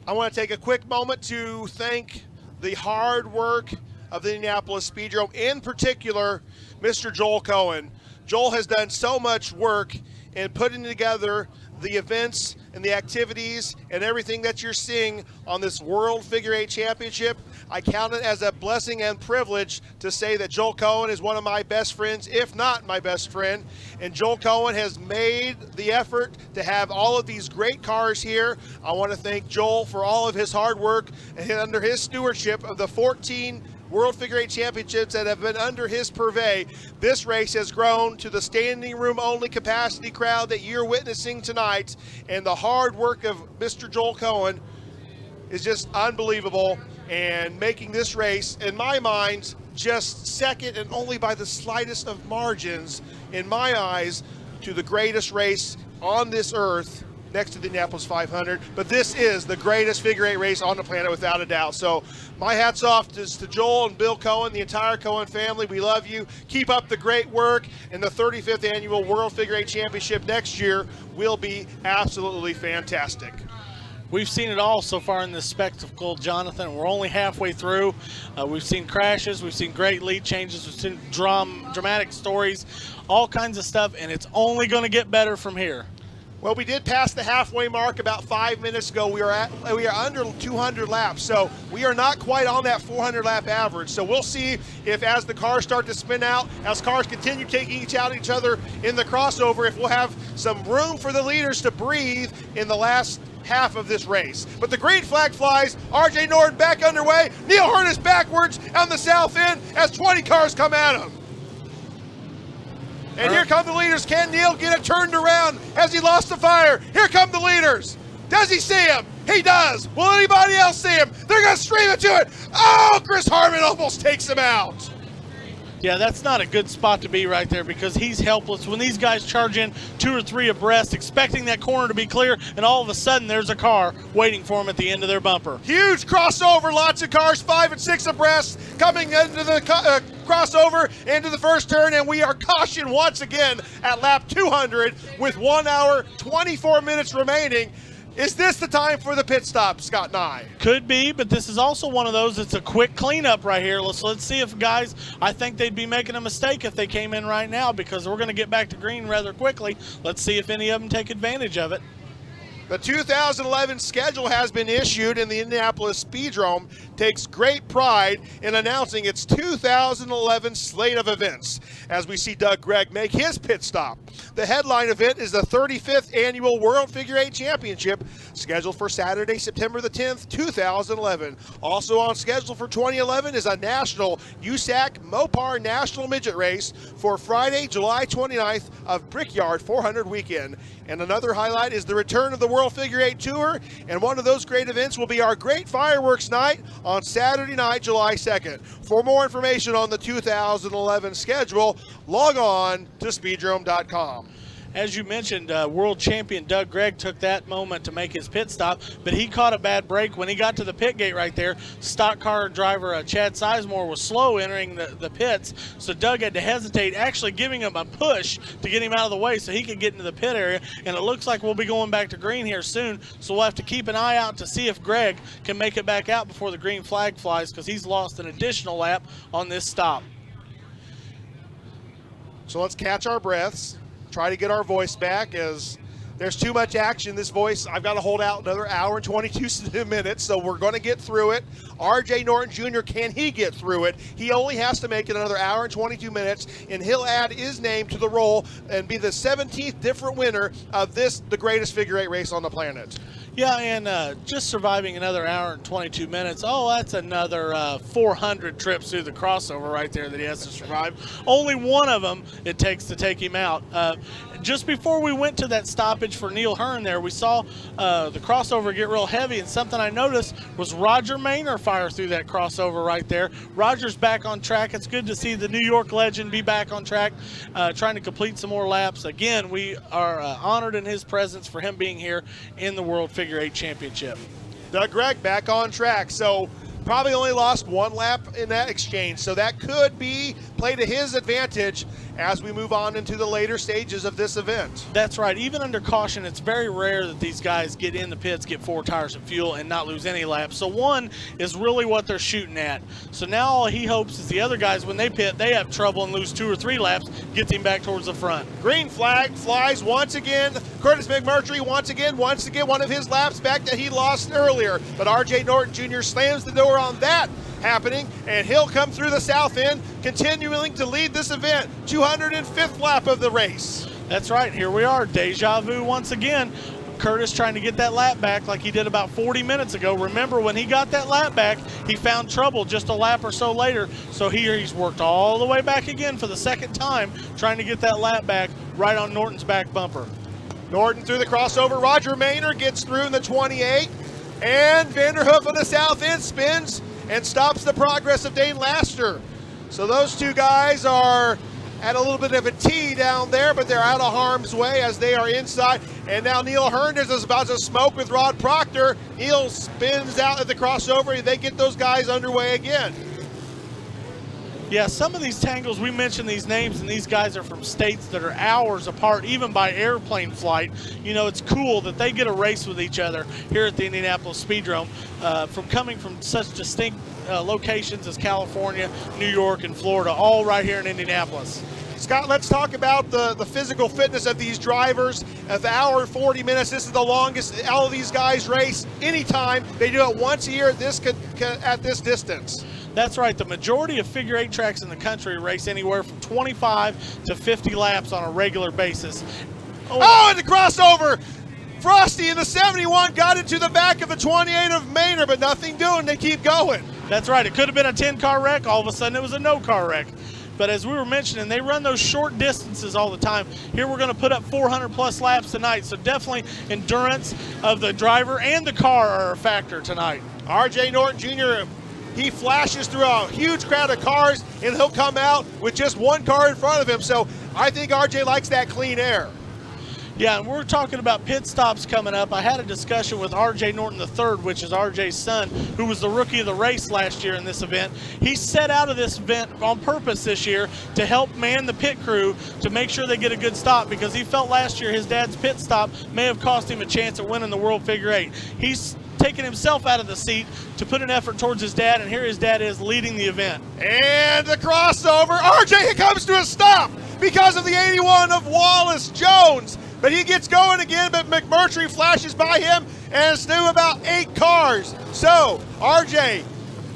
I want to take a quick moment to thank the hard work of the Indianapolis Speedrome, in particular, Mr. Joel Cohen. Joel has done so much work in putting together the events and the activities and everything that you're seeing on this World Figure 8 Championship. I count it as a blessing and privilege to say that Joel Cohen is one of my best friends, if not my best friend. And Joel Cohen has made the effort to have all of these great cars here. I want to thank Joel for all of his hard work, and under his stewardship of the 14 World Figure 8 Championships that have been under his purvey, this race has grown to the standing room only capacity crowd that you're witnessing tonight. And the hard work of Mr. Joel Cohen is just unbelievable, and making this race, in my mind, just second and only by the slightest of margins, in my eyes, to the greatest race on this earth next to the Indianapolis 500. But this is the greatest figure eight race on the planet without a doubt. So my hat's off to Joel and Bill Cohen, the entire Cohen family. We love you. Keep up the great work. And the 35th Annual World Figure Eight Championship next year will be absolutely fantastic. We've seen it all so far in this spectacle, Jonathan. We're only halfway through. We've seen crashes. We've seen great lead changes. We've seen dramatic stories, all kinds of stuff, and it's only going to get better from here. Well, we did pass the halfway mark about 5 minutes ago. We are under 200 laps, so we are not quite on that 400 lap average. So we'll see if, as the cars start to spin out, as cars continue taking each other in the crossover, if we'll have some room for the leaders to breathe in the last half of this race. But the green flag flies. RJ Norton back underway. Neil Hearn is backwards on the south end as 20 cars come at him. And here come the leaders. Can Neil get it turned around? Has he lost the fire? Here come the leaders. Does he see him? He does. Will anybody else see him? They're going to stream it to it. Oh, Chris Harmon almost takes him out. Yeah, that's not a good spot to be right there because he's helpless. When these guys charge in 2 or 3 abreast, expecting that corner to be clear, and all of a sudden there's a car waiting for him at the end of their bumper. Huge crossover, lots of cars, 5 and 6 abreast, coming into the crossover into the first turn, and we are cautioned once again at lap 200 with 1 hour, 24 minutes remaining. Is this the time for the pit stop, Scott Nye? Could be, but this is also one of those, it's a quick cleanup right here. Let's see if guys, I think they'd be making a mistake if they came in right now because we're going to get back to green rather quickly. Let's see if any of them take advantage of it. The 2011 schedule has been issued, and the Indianapolis Speedrome takes great pride in announcing its 2011 slate of events as we see Doug Gregg make his pit stop. The headline event is the 35th Annual World Figure Eight Championship, scheduled for Saturday, September the 10th, 2011. Also on schedule for 2011 is a national USAC Mopar National Midget Race for Friday, July 29th of Brickyard 400 weekend. And another highlight is the return of the World Figure Eight Tour, and one of those great events will be our great fireworks night on Saturday night, July 2nd. For more information on the 2011 schedule, log on to speedrome.com. As you mentioned, world champion Doug Gregg took that moment to make his pit stop, but he caught a bad break. When he got to the pit gate right there, stock car driver Chad Sizemore was slow entering the pits, so Doug had to hesitate, actually giving him a push to get him out of the way so he could get into the pit area, and it looks like we'll be going back to green here soon, so we'll have to keep an eye out to see if Gregg can make it back out before the green flag flies because he's lost an additional lap on this stop. So let's catch our breaths. Try to get our voice back as there's too much action. This voice, I've got to hold out another hour and 22 minutes, so we're going to get through it. RJ Norton Jr., can he get through it? He only has to make it another hour and 22 minutes, and he'll add his name to the roll and be the 17th different winner of this, the greatest figure eight race on the planet. Yeah, and just surviving another hour and 22 minutes, oh, that's another 400 trips through the crossover right there that he has to survive. Only one of them it takes to take him out. Just before we went to that stoppage for Neil Hearn there, we saw the crossover get real heavy, and something I noticed was Roger Maynor fire through that crossover right there. Roger's back on track. It's good to see the New York legend be back on track, trying to complete some more laps. Again, we are honored in his presence for him being here in the World Figure Eight Championship. Doug Gregg back on track, so probably only lost 1 lap in that exchange, so that could be play to his advantage as we move on into the later stages of this event. That's right. Even under caution, it's very rare that these guys get in the pits, get 4 tires of fuel, and not lose any laps. So 1 is really what they're shooting at. So now all he hopes is the other guys, when they pit, they have trouble and lose 2 or 3 laps, gets him back towards the front. Green flag flies once again. Curtis McMurtry once again one of his laps back that he lost earlier. But RJ Norton Jr. slams the door on that happening, and he'll come through the south end, continuing to lead this event. 205th lap of the race. That's right. Here we are. Deja vu once again. Curtis trying to get that lap back like he did about 40 minutes ago. Remember, when he got that lap back, he found trouble just a lap or so later. So here he's worked all the way back again for the second time, trying to get that lap back right on Norton's back bumper. Norton through the crossover. Roger Maynor gets through in the 28. And Vanderhoof on the south end spins and stops the progress of Dane Laster. So those two guys are at a little bit of a T down there, but they're out of harm's way as they are inside. And now Neil Herndon is about to smoke with Rod Proctor. Neil spins out at the crossover, and they get those guys underway again. Yeah, some of these tangles, we mentioned these names, and these guys are from states that are hours apart, even by airplane flight. You know, it's cool that they get a race with each other here at the Indianapolis Speedrome, from coming from such distinct locations as California, New York, and Florida, all right here in Indianapolis. Scott, let's talk about the physical fitness of these drivers. An hour and 40 minutes, this is the longest all of these guys race anytime. They do it once a year at this distance. That's right. The majority of figure eight tracks in the country race anywhere from 25 to 50 laps on a regular basis. Oh, and the crossover! Frosty in the 71 got into the back of the 28 of Maynard, but nothing doing. They keep going. That's right. It could have been a 10-car wreck. All of a sudden, it was a no-car wreck. But as we were mentioning, they run those short distances all the time. Here we're going to put up 400-plus laps tonight, so definitely endurance of the driver and the car are a factor tonight. R.J. Norton Jr., he flashes through a huge crowd of cars, and he'll come out with just one car in front of him. So I think R.J. likes that clean air. Yeah, and we're talking about pit stops coming up. I had a discussion with R.J. Norton III, which is R.J.'s son, who was the rookie of the race last year in this event. He set out of this event on purpose this year to help man the pit crew to make sure they get a good stop, because he felt last year his dad's pit stop may have cost him a chance at winning the World Figure 8. He's taking himself out of the seat to put an effort towards his dad, and here his dad is leading the event. And the crossover. R.J. comes to a stop because of the 81 of Wallace Jones. But he gets going again, but McMurtry flashes by him, and it's through about 8 cars. So R.J.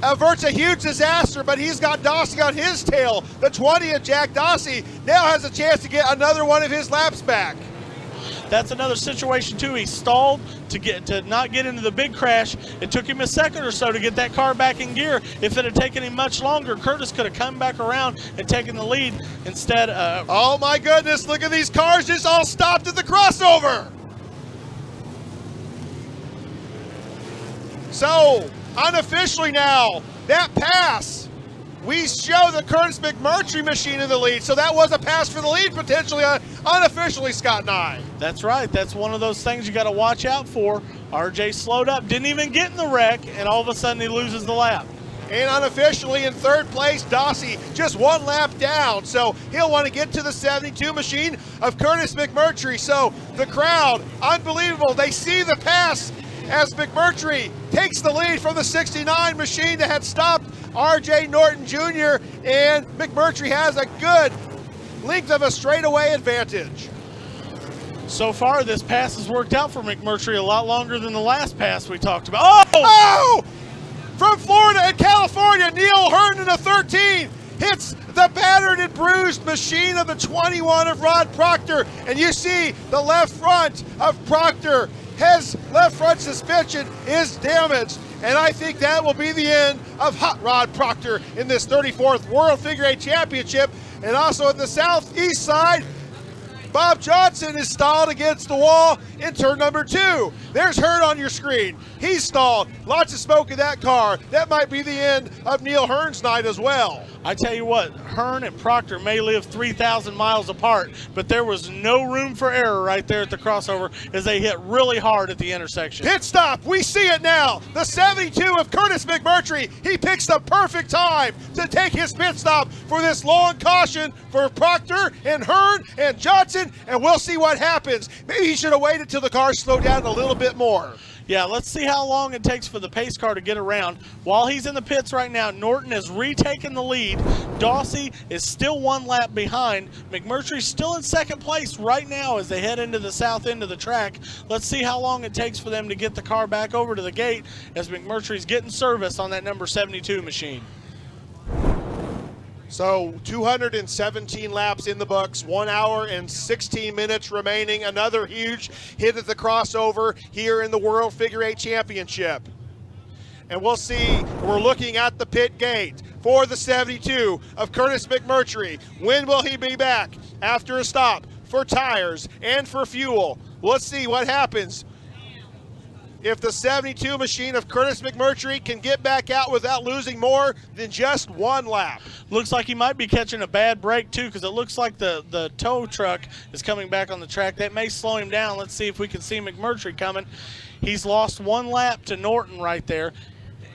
averts a huge disaster, but he's got Dossie on his tail. The 20 of Jack Dossie now has a chance to get another one of his laps back. That's another situation too. He stalled to not get into the big crash. It took him a second or so to get that car back in gear. If it had taken him much longer, Curtis could have come back around and taken the lead instead. Oh my goodness, look at these cars just all stopped at the crossover. So, unofficially now, that pass, we show the Curtis McMurtry machine in the lead. So that was a pass for the lead, potentially unofficially, Scott and I. That's right. That's one of those things you got to watch out for. RJ slowed up, didn't even get in the wreck, and all of a sudden he loses the lap. And unofficially in third place, Dossie just one lap down. So he'll want to get to the 72 machine of Curtis McMurtry. So the crowd, unbelievable. They see the pass as McMurtry takes the lead from the 69 machine that had stopped R.J. Norton Jr., and McMurtry has a good length of a straightaway advantage. So far, this pass has worked out for McMurtry a lot longer than the last pass we talked about. Oh! From Florida and California, Neil Herndon of 13 hits the battered and bruised machine of the 21 of Rod Proctor, and you see the left front of Proctor. His left front suspension is damaged, and I think that will be the end of Hot Rod Proctor in this 34th World Figure 8 Championship. And also at the southeast side, Bob Johnson is stalled against the wall in turn number 2. There's Hurd on your screen. He's stalled. Lots of smoke in that car. That might be the end of Neil Hearn's night as well. I tell you what, Hearn and Proctor may live 3,000 miles apart, but there was no room for error right there at the crossover as they hit really hard at the intersection. Pit stop. We see it now. The 72 of Curtis McMurtry. He picks the perfect time to take his pit stop for this long caution for Proctor and Hearn and Johnson, and we'll see what happens. Maybe he should have waited till the car slowed down a little bit more. Yeah, let's see how long it takes for the pace car to get around. While he's in the pits right now, Norton has retaken the lead. Dossie is still one lap behind. McMurtry's still in second place right now as they head into the south end of the track. Let's see how long it takes for them to get the car back over to the gate as McMurtry's getting service on that number 72 machine. So 217 laps in the books, 1 hour and 16 minutes remaining. Another huge hit at the crossover here in the World Figure 8 Championship. And we'll see, we're looking at the pit gate for the 72 of Curtis McMurtry. When will he be back after a stop for tires and for fuel? Let's see what happens. if the 72 machine of Curtis McMurtry can get back out without losing more than just one lap. Looks like he might be catching a bad break too, because it looks like the tow truck is coming back on the track. That may slow him down. Let's see if we can see McMurtry coming. He's lost one lap to Norton right there.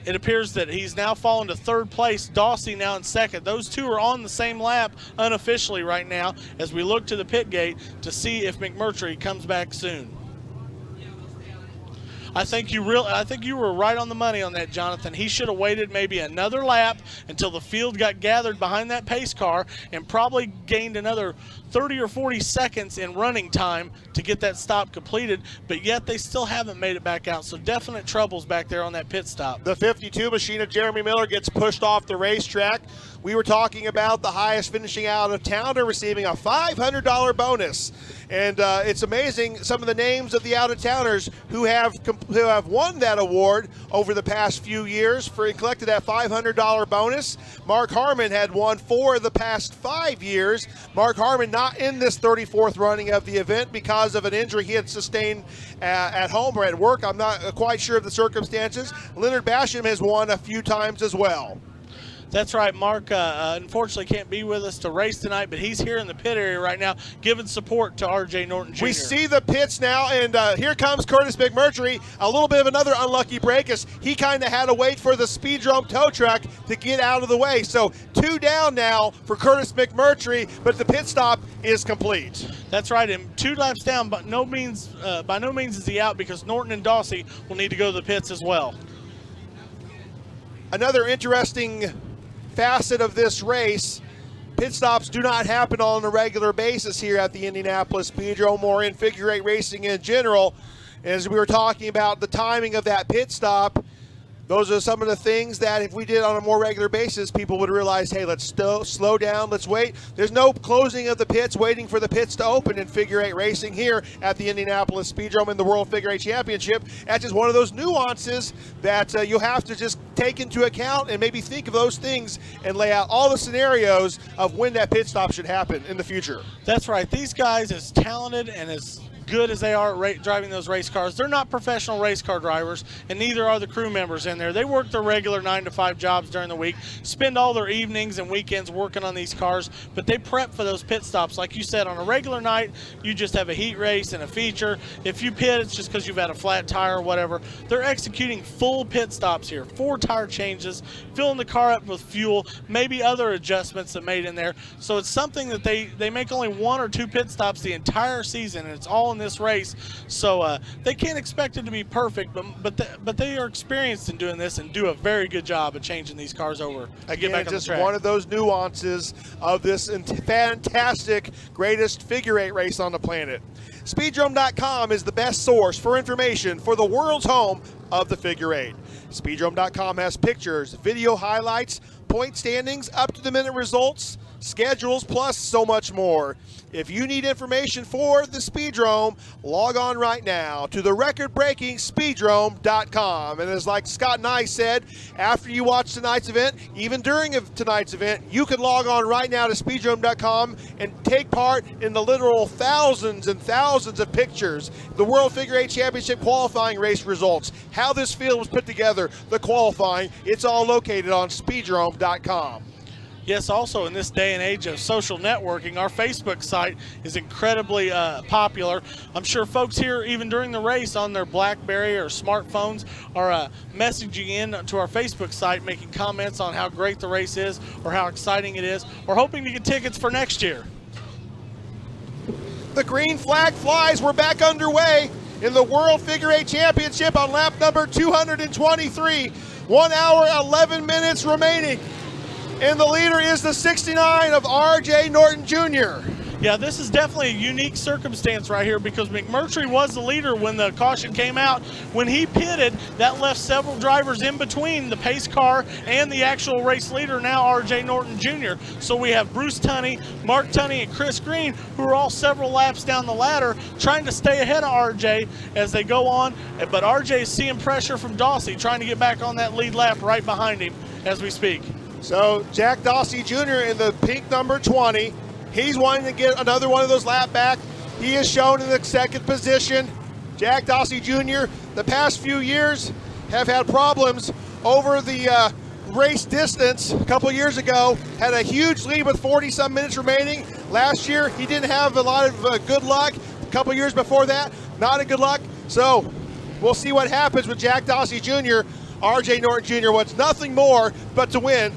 It appears that he's now fallen to third place. Dawsey now in second. Those two are on the same lap unofficially right now as we look to the pit gate to see if McMurtry comes back soon. I think you were right on the money on that, Jonathan. He should have waited maybe another lap until the field got gathered behind that pace car and probably gained another 30 or 40 seconds in running time to get that stop completed, but yet they still haven't made it back out. So definite troubles back there on that pit stop. The 52 machine of Jeremy Miller gets pushed off the racetrack. We were talking about the highest finishing out of towner receiving a $500 bonus. And it's amazing some of the names of the out-of-towners who have won that award over the past few years for collected that $500 bonus. Mark Harmon had won 4 of the past 5 years. Mark Harmon not in this 34th running of the event because of an injury he had sustained at home or at work. I'm not quite sure of the circumstances. Leonard Basham has won a few times as well. That's right. Mark unfortunately can't be with us to race tonight, but he's here in the pit area right now giving support to R.J. Norton Jr. We see the pits now, and here comes Curtis McMurtry. A little bit of another unlucky break as he kind of had to wait for the Speedrome tow truck to get out of the way. So 2 down now for Curtis McMurtry, but the pit stop is complete. That's right, and 2 laps down, but by no means is he out because Norton and Dawsey will need to go to the pits as well. Another interesting facet of this race, pit stops do not happen on a regular basis here at the Indianapolis Speedrome or in figure 8 racing in general. As we were talking about the timing of that pit stop, those are some of the things that if we did on a more regular basis, people would realize, hey, let's slow down, let's wait. There's no closing of the pits, waiting for the pits to open in figure 8 racing here at the Indianapolis Speedrome in the World Figure 8 Championship. That's just one of those nuances that you'll have to just take into account and maybe think of those things and lay out all the scenarios of when that pit stop should happen in the future. That's right. These guys, as talented and as good as they are at driving those race cars, they're not professional race car drivers, and neither are the crew members in there. They work their regular 9-to-5 jobs during the week, spend all their evenings and weekends working on these cars, but they prep for those pit stops. Like you said, on a regular night, you just have a heat race and a feature. If you pit, it's just because you've had a flat tire or whatever. They're executing full pit stops here, 4 tire changes, filling the car up with fuel, maybe other adjustments that made in there. So it's something that they make only 1 or 2 pit stops the entire season, and it's all in this race. So they can't expect it to be perfect, but they are experienced in doing this and do a very good job of changing these cars over to get back on the track. Just one of those nuances of this fantastic greatest figure 8 race on the planet. Speedrome.com is the best source for information for the world's home of the figure 8. Speedrome.com has pictures, video highlights, point standings, up-to-the-minute results, schedules, plus so much more. If you need information for the Speedrome, log on right now to the record-breaking Speedrome.com. And as like Scott and I said, after you watch tonight's event, even during tonight's event, you can log on right now to Speedrome.com and take part in the literal thousands and thousands of pictures, the World Figure 8 Championship qualifying race results, how this field was put together, the qualifying, it's all located on Speedrome.com. Yes, also in this day and age of social networking, our Facebook site is incredibly popular. I'm sure folks here, even during the race, on their BlackBerry or smartphones, are messaging in to our Facebook site, making comments on how great the race is or how exciting it is, or hoping to get tickets for next year. The green flag flies. We're back underway in the World Figure 8 Championship on lap number 223. 1 hour, 11 minutes remaining. And the leader is the 69 of R.J. Norton Jr. Yeah, this is definitely a unique circumstance right here because McMurtry was the leader when the caution came out. When he pitted, that left several drivers in between the pace car and the actual race leader, now R.J. Norton Jr. So we have Bruce Tunney, Mark Tunney, and Chris Green, who are all several laps down the ladder trying to stay ahead of R.J. as they go on. But R.J. is seeing pressure from Dawsey, trying to get back on that lead lap right behind him as we speak. So Jack Dawsey Jr. in the pink number 20. He's wanting to get another one of those lap back. He is shown in the second position. Jack Dawsey Jr., the past few years have had problems over the race distance. A couple years ago, had a huge lead with 40-some minutes remaining. Last year, he didn't have a lot of good luck. A couple years before that, not a good luck. So we'll see what happens with Jack Dossie Jr. RJ Norton Jr. wants nothing more but to win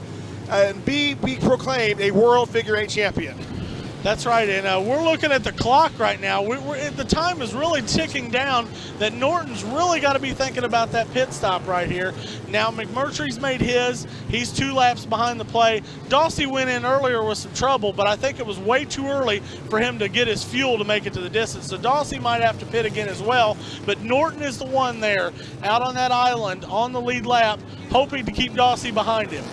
and be proclaimed a World Figure 8 champion. That's right, and we're looking at the clock right now. The time is really ticking down that Norton's really got to be thinking about that pit stop right here. Now, McMurtry's made his. He's 2 laps behind the play. Dossie went in earlier with some trouble, but I think it was way too early for him to get his fuel to make it to the distance. So Dossie might have to pit again as well, but Norton is the one there out on that island on the lead lap, hoping to keep Dossie behind him.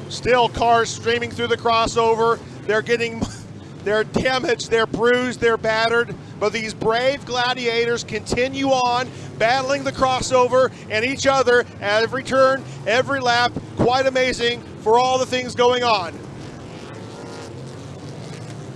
Still cars streaming through the crossover. They're damaged, they're bruised, they're battered. But these brave gladiators continue on battling the crossover and each other at every turn, every lap. Quite amazing for all the things going on.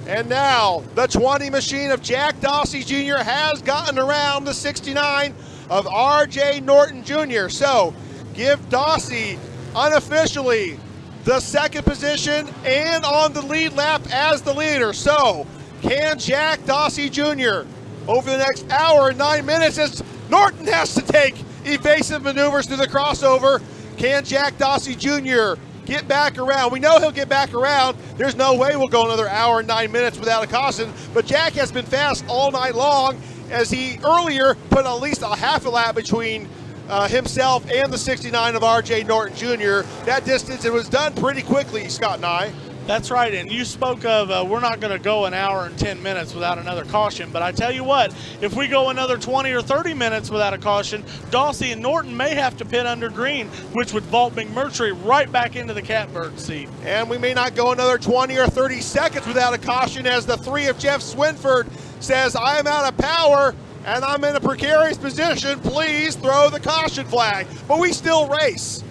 And now the 20 machine of Jack Dossie Jr. has gotten around the 69 of RJ Norton Jr. So give Dossie unofficially the second position and on the lead lap as the leader. So can Jack Dossie Jr. over the next hour and 9 minutes, as Norton has to take evasive maneuvers through the crossover, can Jack Dossie Jr. get back around? We know he'll get back around. There's no way we'll go another hour and 9 minutes without a caution, but Jack has been fast all night long, as he earlier put at least a half a lap between himself and the 69 of RJ Norton Jr. That distance, it was done pretty quickly, Scott and I. That's right, and you spoke of we're not going to go an hour and 10 minutes without another caution, but I tell you what, if we go another 20 or 30 minutes without a caution, Dossie and Norton may have to pit under green, which would vault McMurtry right back into the catbird seat. And we may not go another 20 or 30 seconds without a caution, as the 3 of Jeff Swinford says, I am out of power and I'm in a precarious position, please throw the caution flag. But we still race.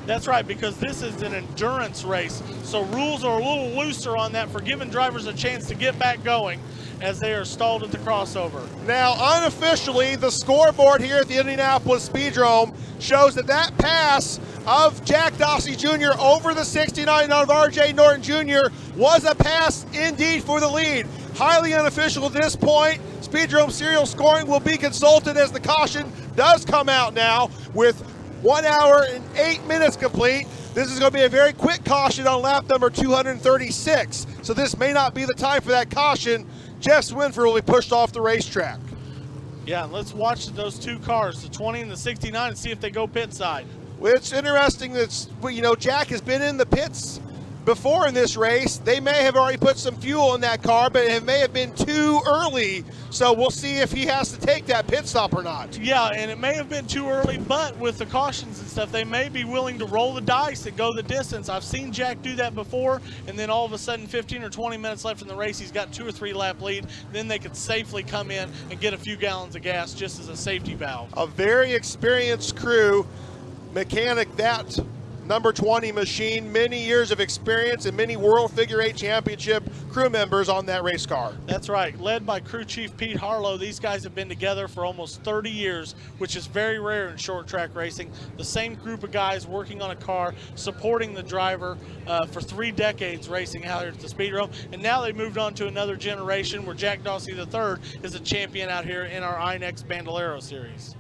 That's right, because this is an endurance race, so rules are a little looser on that for giving drivers a chance to get back going as they are stalled at the crossover. Now, unofficially, the scoreboard here at the Indianapolis Speedrome shows that pass of Jack Dossie Jr. over the 69 of RJ Norton Jr. was a pass indeed for the lead. Highly unofficial at this point. Speedrome serial scoring will be consulted as the caution does come out now with 1 hour and 8 minutes complete. This is going to be a very quick caution on lap number 236. So this may not be the time for that caution. Jeff Swinford will be pushed off the racetrack. Yeah, let's watch those 2 cars, the 20 and the 69, and see if they go pit side. Well, it's interesting that, you know, Jack has been in the pits before in this race. They may have already put some fuel in that car, but it may have been too early. So we'll see if he has to take that pit stop or not. Yeah, and it may have been too early, but with the cautions and stuff, they may be willing to roll the dice and go the distance. I've seen Jack do that before, and then all of a sudden 15 or 20 minutes left in the race, he's got 2 or 3 lap lead. Then they could safely come in and get a few gallons of gas just as a safety valve. A very experienced crew mechanic, that number 20 machine, many years of experience and many World Figure 8 Championship crew members on that race car. That's right, led by crew chief Pete Harlow. These guys have been together for almost 30 years, which is very rare in short track racing. The same group of guys working on a car, supporting the driver for 3 decades racing out here at the Speedrome. And now they moved on to another generation where Jack Dossie III is a champion out here in our INEX Bandolero series.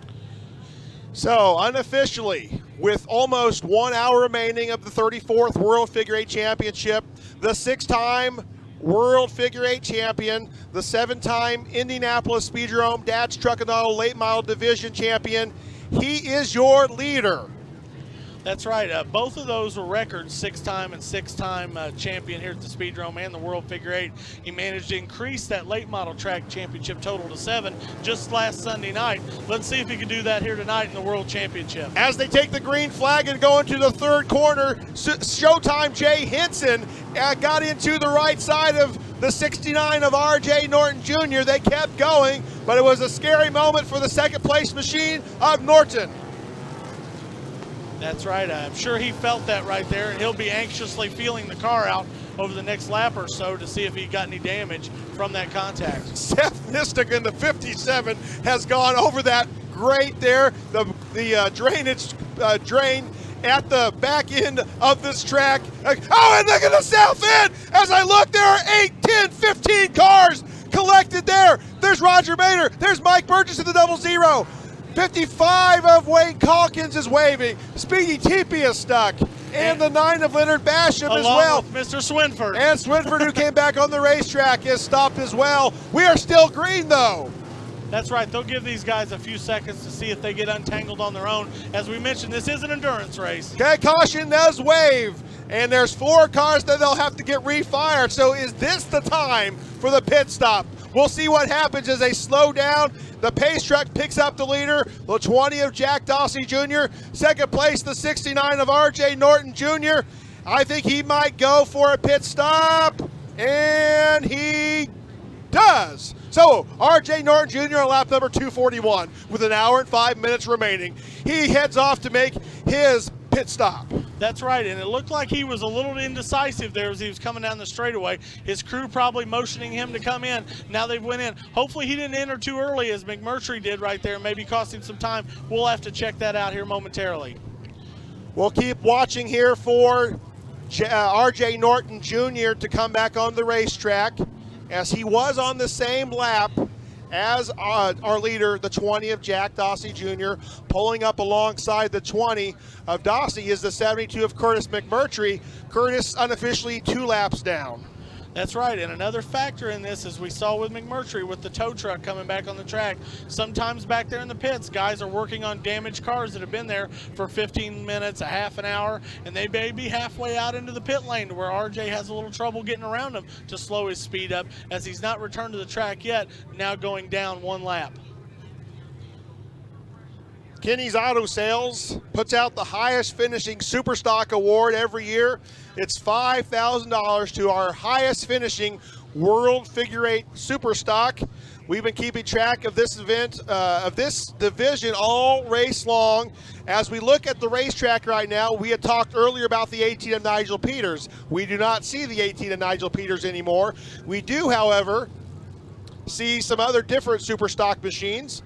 So, unofficially, with almost 1 hour remaining of the 34th World Figure 8 Championship, the 6-time World Figure 8 champion, the 7-time Indianapolis Speedrome Dad's Truck and Auto Late Model Division champion, he is your leader. That's right. Both of those were records, 6-time and 6-time champion here at the Speedrome and the World Figure 8. He managed to increase that late model track championship total to 7 just last Sunday night. Let's see if he can do that here tonight in the World Championship. As they take the green flag and go into the 3rd corner, Showtime Jay Henson got into the right side of the 69 of RJ Norton Jr. They kept going, but it was a scary moment for the 2nd place machine of Norton. That's right. I'm sure he felt that right there, and he'll be anxiously feeling the car out over the next lap or so to see if he got any damage from that contact. Seth Mystic in the 57 has gone over that grate there. The drainage drain at the back end of this track. Oh, and look at the south end. As I look, there are 8, 10, 15 cars collected there. There's Roger Bader. There's Mike Burgess in the 00. 55 of Wayne Calkins is waving. Speedy Teepee is stuck. And the 9 of Leonard Basham as well. With Mr. Swinford. And Swinford, who came back on the racetrack, is stopped as well. We are still green, though. That's right. They'll give these guys a few seconds to see if they get untangled on their own. As we mentioned, this is an endurance race. Okay, caution does wave. And there's 4 cars that they'll have to get refired. So is this the time for the pit stop? We'll see what happens as they slow down. The pace truck picks up the leader, the 20 of Jack Dossie Jr. Second place, the 69 of R.J. Norton Jr. I think he might go for a pit stop, and he does. So R.J. Norton Jr. on lap number 241 with 1 hour and 5 minutes remaining. He heads off to make his pit stop. That's right, and it looked like he was a little indecisive there as he was coming down the straightaway. His crew probably motioning him to come in. Now they've went in. Hopefully he didn't enter too early as McMurtry did right there, maybe cost him some time. We'll have to check that out here momentarily. We'll keep watching here for R.J. Norton Jr. to come back on the racetrack, as he was on the same lap as our leader, the 20 of Jack Dossie Jr., pulling up alongside the 20 of Dossie is the 72 of Curtis McMurtry. Curtis unofficially 2 laps down. That's right, and another factor in this, as we saw with McMurtry with the tow truck coming back on the track, sometimes back there in the pits, guys are working on damaged cars that have been there for 15 minutes, a half an hour, and they may be halfway out into the pit lane to where RJ has a little trouble getting around them to slow his speed up, as he's not returned to the track yet, now going down 1 lap. Kenny's Auto Sales puts out the highest finishing Superstock Award every year. It's $5,000 to our highest finishing World Figure 8 Superstock. We've been keeping track of this event, of this division all race long. As we look at the racetrack right now, we had talked earlier about the 18 of Nigel Peters. We do not see the 18 of Nigel Peters anymore. We do, however, see some other different Superstock machines.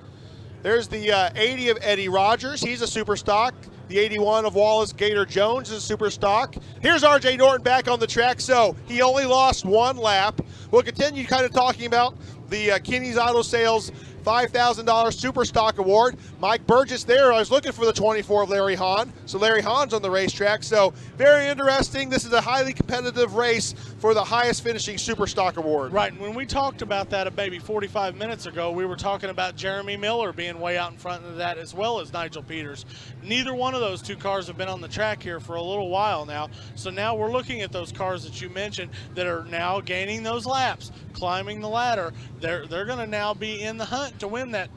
There's the 80 of Eddie Rogers. He's a super stock. The 81 of Wallace Gator Jones is a super stock. Here's R.J. Norton back on the track, so he only lost 1 lap. We'll continue kind of talking about the Kenny's Auto Sales $5,000 Super Stock Award. Mike Burgess there. I was looking for the 24 of Larry Hahn. So Larry Hahn's on the racetrack. So very interesting. This is a highly competitive race for the highest finishing Super Stock Award. Right, and when we talked about that maybe 45 minutes ago, we were talking about Jeremy Miller being way out in front of that, as well as Nigel Peters. Neither one of those 2 cars have been on the track here for a little while now. So now we're looking at those cars that you mentioned that are now gaining those laps, climbing the ladder. They're going to now be in the hunt to win that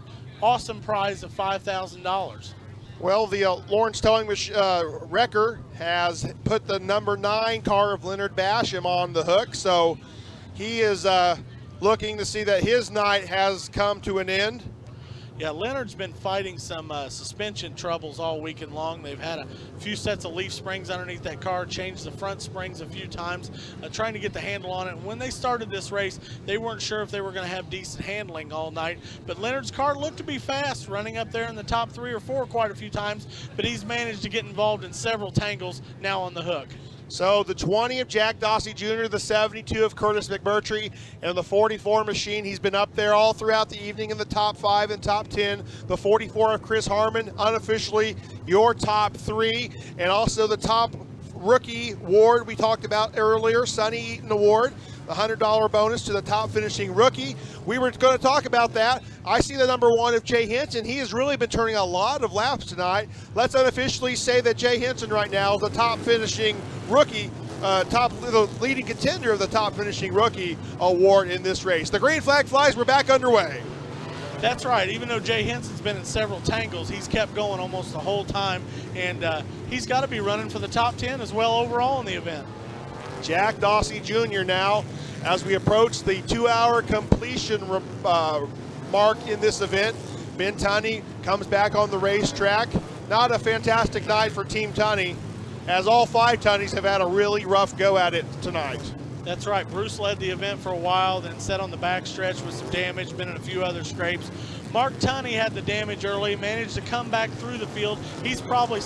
awesome prize of $5,000. Well, the Lawrence Towing Wrecker has put the number 9 car of Leonard Basham on the hook, so he is looking to see that his night has come to an end. Yeah, Leonard's been fighting some suspension troubles all weekend long. They've had a few sets of leaf springs underneath that car, changed the front springs a few times, trying to get the handle on it. And when they started this race, they weren't sure if they were going to have decent handling all night. But Leonard's car looked to be fast, running up there in the top 3 or 4 quite a few times, but he's managed to get involved in several tangles now on the hook. So the 20 of Jack Dossie Jr., the 72 of Curtis McMurtry, and the 44 machine. He's been up there all throughout the evening in the top 5 and top 10. The 44 of Chris Harmon, unofficially your top 3. And also the top rookie award we talked about earlier, Sonny Eaton Award. The $100 bonus to the top finishing rookie. We were going to talk about that. I see the number 1 of Jay Henson. He has really been turning a lot of laps tonight. Let's unofficially say that Jay Henson right now is the top finishing rookie, the leading contender of the top finishing rookie award in this race. The green flag flies. We're back underway. That's right. Even though Jay Henson's been in several tangles, he's kept going almost the whole time, and he's got to be running for the top 10 as well overall in the event. Jack Dossie Jr. now, as we approach the 2-hour completion mark in this event. Ben Tunney comes back on the racetrack. Not a fantastic night for Team Tunney, as all 5 Tunneys have had a really rough go at it tonight. That's right. Bruce led the event for a while, then sat on the backstretch with some damage, been in a few other scrapes. Mark Tunney had the damage early, managed to come back through the field. He's probably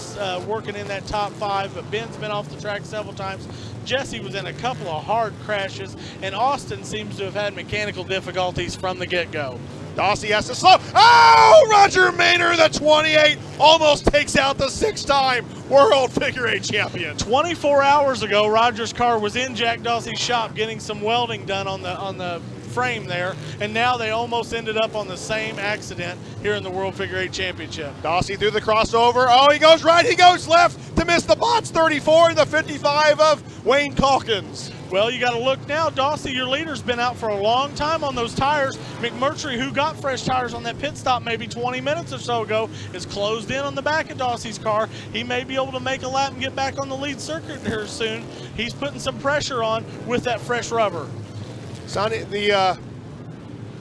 working in that top 5, but Ben's been off the track several times. Jesse was in a couple of hard crashes, and Austin seems to have had mechanical difficulties from the get-go. Dossie has to slow. Oh, Roger Maynard, the 28, almost takes out the 6-time World Figure 8 champion. 24 hours ago, Roger's car was in Jack Dossie's shop getting some welding done on the frame there, and now they almost ended up on the same accident here in the World Figure 8 Championship. Dossie through the crossover. Oh, he goes right, he goes left to miss the bots 34 and the 55 of Wayne Calkins. Well, you got to look now. Dossie, your leader's been out for a long time on those tires. McMurtry, who got fresh tires on that pit stop maybe 20 minutes or so ago, is closed in on the back of Dossie's car. He may be able to make a lap and get back on the lead circuit here soon. He's putting some pressure on with that fresh rubber. Sonny, the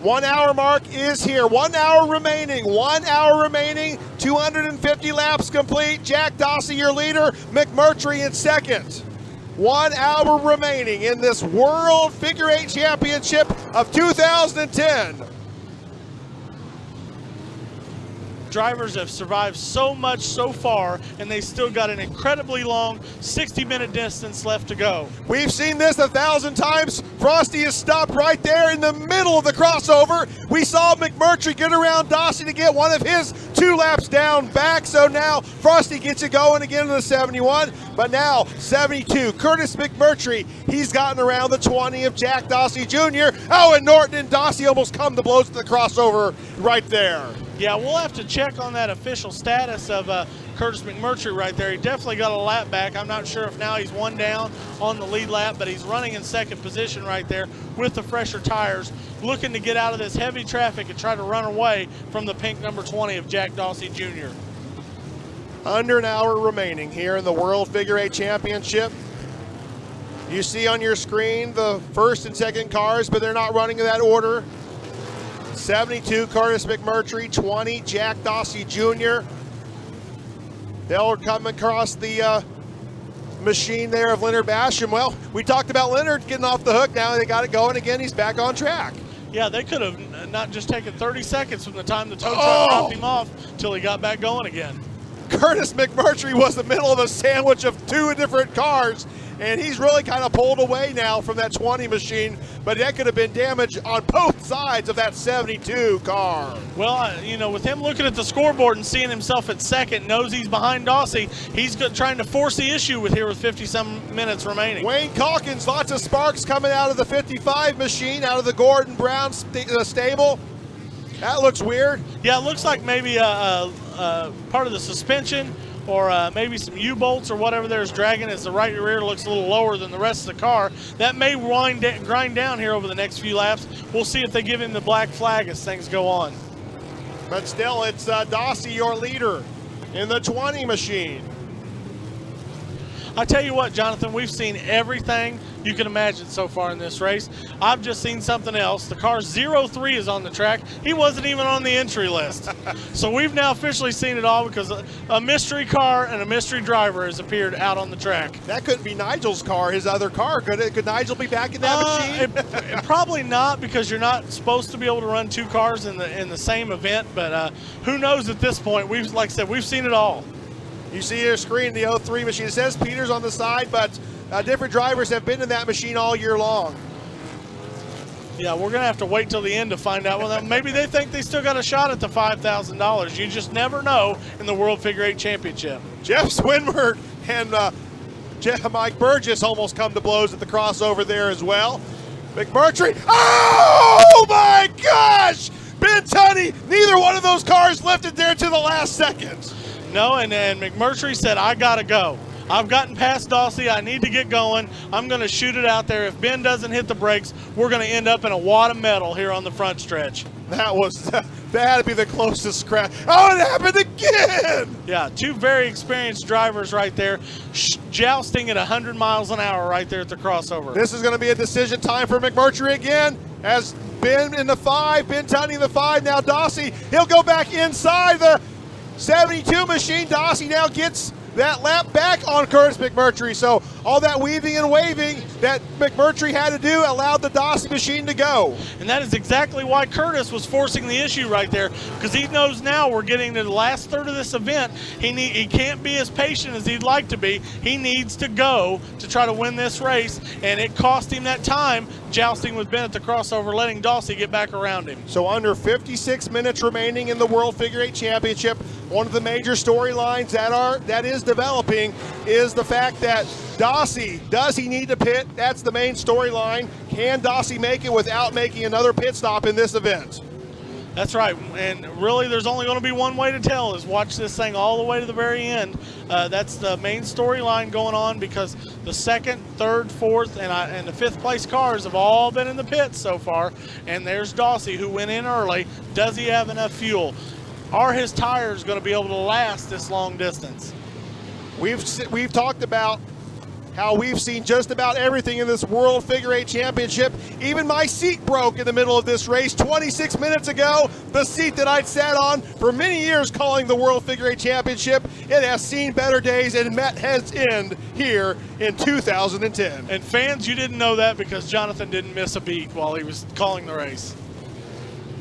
1 hour mark is here. 1 hour remaining. 1 hour remaining. 250 laps complete. Jack Dossie, your leader. McMurtry in second. 1 hour remaining in this World Figure 8 Championship of 2010. Drivers have survived so much so far, and they still got an incredibly long 60-minute distance left to go. We've seen this 1,000 times. Frosty is stopped right there in the middle of the crossover. We saw McMurtry get around Dossie to get one of his 2 laps down back. So now Frosty gets it going again in the 71. But now 72, Curtis McMurtry, he's gotten around the 20 of Jack Dossie Jr. Oh, and Norton and Dossie almost come to blows at the crossover right there. Yeah, we'll have to check on that official status of Curtis McMurtry right there. He definitely got a lap back. I'm not sure if now he's 1 down on the lead lap, but he's running in second position right there with the fresher tires, looking to get out of this heavy traffic and try to run away from the pink number 20 of Jack Dossie Jr. Under an hour remaining here in the World Figure 8 Championship. You see on your screen the first and second cars, but they're not running in that order. 72, Curtis McMurtry. 20, Jack Dossie Jr. They'll come across the machine there of Leonard Basham. Well, we talked about Leonard getting off the hook. Now they got it going again. He's back on track. Yeah, they could have not just taken 30 seconds from the time the tow truck dropped him off till he got back going again. Curtis McMurtry was the middle of a sandwich of 2 different cars, and he's really kind of pulled away now from that 20 machine, but that could have been damage on both sides of that 72 car. Well, you know, with him looking at the scoreboard and seeing himself at second, knows he's behind Dossie, he's trying to force the issue with 50-some minutes remaining. Wayne Calkins, lots of sparks coming out of the 55 machine, out of the Gordon Brown stable. That looks weird. Yeah, it looks like maybe part of the suspension or maybe some U-bolts or whatever there's dragging as the right rear looks a little lower than the rest of the car. That may grind down here over the next few laps. We'll see if they give him the black flag as things go on. But still, it's Dossie, your leader, in the 20 machine. I tell you what, Jonathan, we've seen everything you can imagine so far in this race. I've just seen something else. The car 03 is on the track. He wasn't even on the entry list. So we've now officially seen it all because a mystery car and a mystery driver has appeared out on the track. That couldn't be Nigel's car, his other car. Could Nigel be back in that machine? Probably not, because you're not supposed to be able to run 2 cars in the same event. But who knows at this point? Like I said, we've seen it all. You see your screen, the 03 machine. It says Peters on the side, but different drivers have been in that machine all year long. Yeah, we're going to have to wait till the end to find out. Well, maybe they think they still got a shot at the $5,000. You just never know in the World Figure 8 Championship. Jeff Swinburne and Mike Burgess almost come to blows at the crossover there as well. McMurtry, oh my gosh! Ben Tunney, neither one of those cars lifted there to the last second. No, and McMurtry said, I got to go. I've gotten past Dossie. I need to get going. I'm going to shoot it out there. If Ben doesn't hit the brakes, we're going to end up in a wad of metal here on the front stretch. That had to be the closest crash. Oh, it happened again! Yeah, 2 very experienced drivers right there, jousting at 100 miles an hour right there at the crossover. This is going to be a decision time for McMurtry again, as Ben in the 5, Ben Tunney in the 5, now Dossie. He'll go back inside the 72 machine. Dossie now gets that lap back on Curtis McMurtry. So all that weaving and waving that McMurtry had to do allowed the Dossie machine to go. And that is exactly why Curtis was forcing the issue right there, because he knows now we're getting to the last third of this event. He can't be as patient as he'd like to be. He needs to go to try to win this race, and it cost him that time jousting with Ben at the crossover, letting Dossie get back around him. So under 56 minutes remaining in the World Figure 8 Championship, one of the major storylines that is developing is the fact that Dossie, does he need to pit? That's the main storyline. Can Dossie make it without making another pit stop in this event? That's right, and really there's only going to be one way to tell, is watch this thing all the way to the very end. That's the main storyline going on, because the second, third, fourth, and the fifth place cars have all been in the pits so far. And there's Dossie, who went in early. Does he have enough fuel? Are his tires going to be able to last this long distance? We've talked about how we've seen just about everything in this World Figure 8 Championship. Even my seat broke in the middle of this race 26 minutes ago. The seat that I'd sat on for many years calling the World Figure 8 Championship. It has seen better days and met its end here in 2010. And fans, you didn't know that because Jonathan didn't miss a beat while he was calling the race.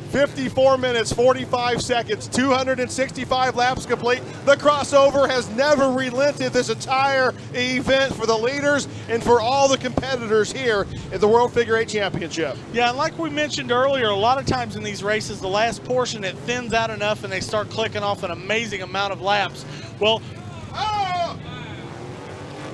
54 minutes, 45 seconds, 265 laps complete. The crossover has never relented this entire event for the leaders and for all the competitors here at the World Figure 8 Championship. Yeah, and like we mentioned earlier, a lot of times in these races, the last portion, it thins out enough and they start clicking off an amazing amount of laps. Well,